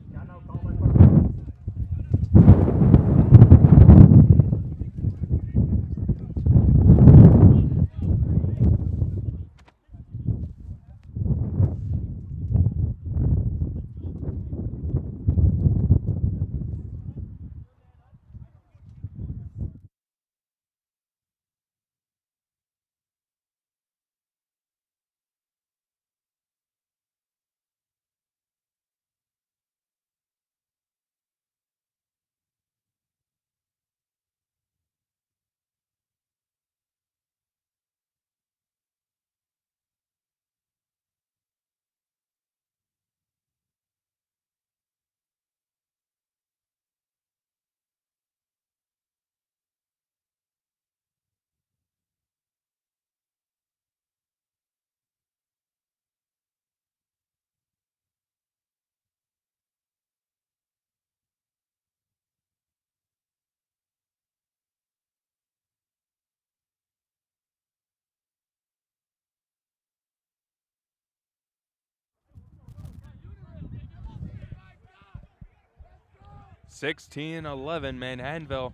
(16-11) Manhattanville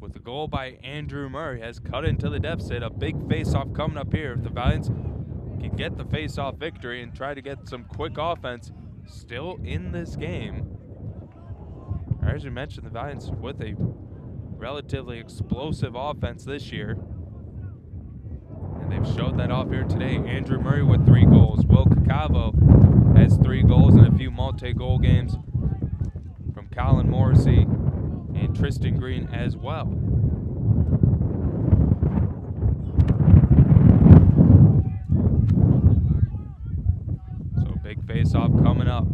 with the goal by Andrew Murray has cut into the deficit. A big face-off coming up here. If the Valiants can get the face-off victory and try to get some quick offense still in this game. As you mentioned, the Valiants with a relatively explosive offense this year. And they've showed that off here today. Andrew Murray with 3 goals. Will Cacavo has 3 goals and a few multi-goal games from Colin Morrissey and Tristan Green as well. So big face-off coming up.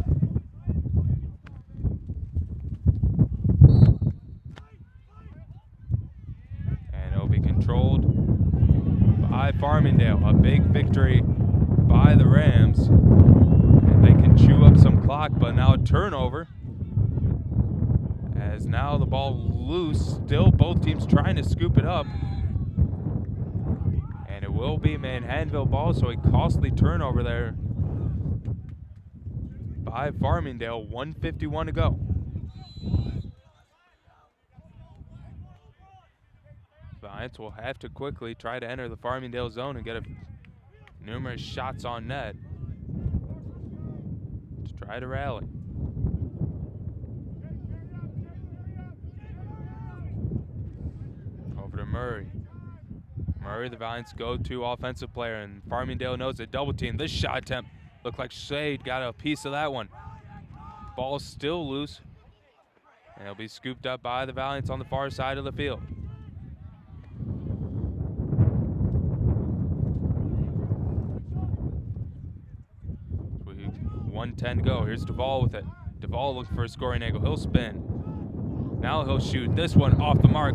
And it'll be controlled by Farmingdale. A big victory by the Rams. And they can chew up some clock, but now a turnover. As now the ball loose, still both teams trying to scoop it up. And it will be Manhattanville ball, so a costly turnover there by Farmingdale. 1:51 to go. Valiants will have to quickly try to enter the Farmingdale zone and get numerous shots on net to try to rally. To Murray. Murray, the Valiants' go-to offensive player, and Farmingdale knows a double team. This shot attempt looked like Shade got a piece of that one. Ball still loose, and it'll be scooped up by the Valiants on the far side of the field. 1:10 to go. Here's Duvall with it. Duvall looking for a scoring angle. He'll spin. Now he'll shoot this one off the mark.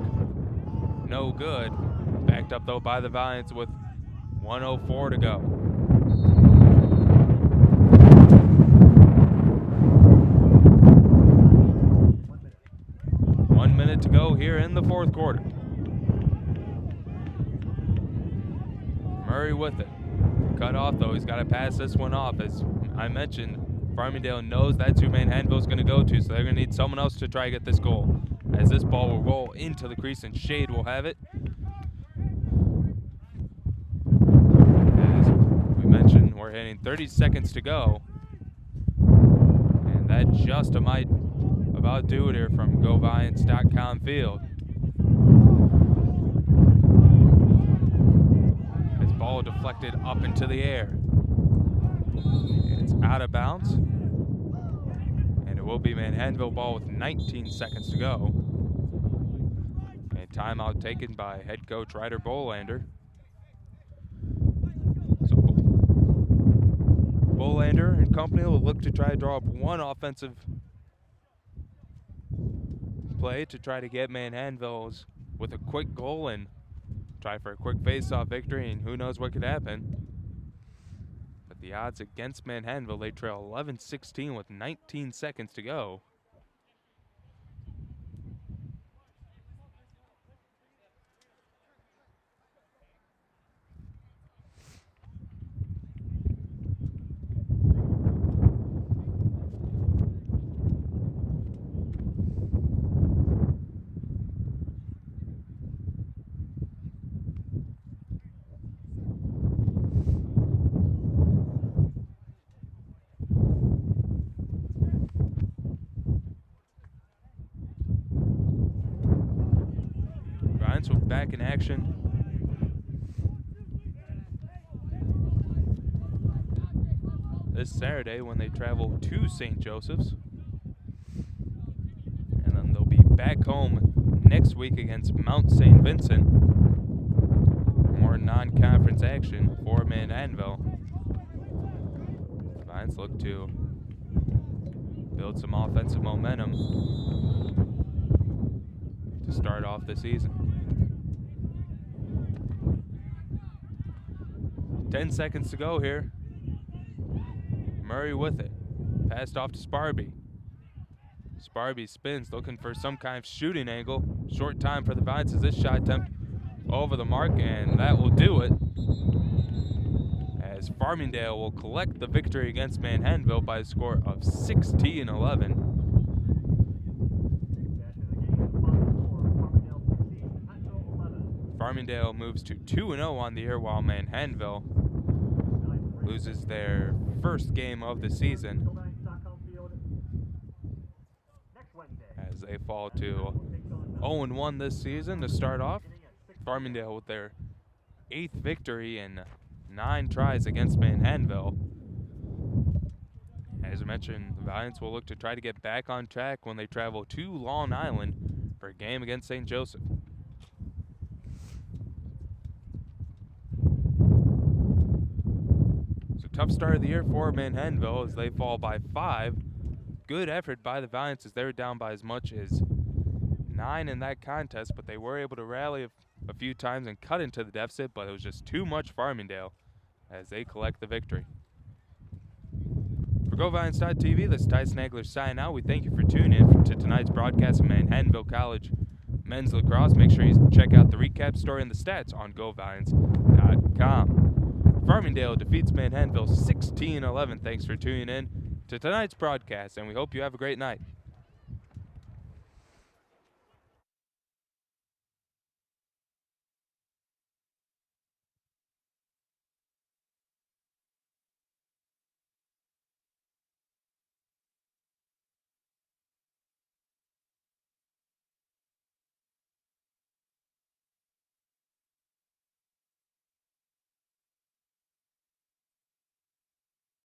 No good. Backed up though by the Valiants with 1:04 to go. go here in the fourth quarter. Murray with it. Cut off though, he's got to pass this one off. As I mentioned, Farmingdale knows that's who Manhattanville is going to go to, so they're going to need someone else to try to get this goal. As this ball will roll into the crease and Shade will have it. As we mentioned, we're hitting 30 seconds to go. And that just might about do it here from GoValiants.com field. This ball deflected up into the air. It's out of bounds. And it will be Manhattanville ball with 19 seconds to go. And timeout taken by head coach Ryder Bolander. So Bolander and company will look to try to draw up one offensive play to try to get Manhattanville with a quick goal and try for a quick face-off victory, and who knows what could happen. But the odds against Manhattanville, they trail 11-16 with 19 seconds to go. Valiants will back in action. This Saturday when they travel to St. Joseph's. And then they'll be back home next week against Mount St. Vincent. More non-conference action for Manhattanville. Valiants look to build some offensive momentum to start off the season. 10 seconds to go here. Murray with it. Passed off to Sparby. Sparby spins, looking for some kind of shooting angle. Short time for the Valiants as this shot attempt over the mark, and that will do it. As Farmingdale will collect the victory against Manhattanville by a score of 16-11. Farmingdale moves to 2-0 on the year, while Manhattanville loses their first game of the season as they fall to 0-1 this season to start off. Farmingdale with their 8th victory in 9 tries against Manhattanville. As I mentioned, the Valiants will look to try to get back on track when they travel to Long Island for a game against St. Joseph. Tough start of the year for Manhattanville as they fall by 5. Good effort by the Valiants as they were down by as much as 9 in that contest, but they were able to rally a few times and cut into the deficit, but it was just too much Farmingdale as they collect the victory. For GoValiants.tv, this is Ty Snagler signing out. We thank you for tuning in to tonight's broadcast of Manhattanville College men's lacrosse. Make sure you check out the recap story and the stats on GoValiants.com. Farmingdale defeats Manhattanville 16-11. Thanks for tuning in to tonight's broadcast, and we hope you have a great night.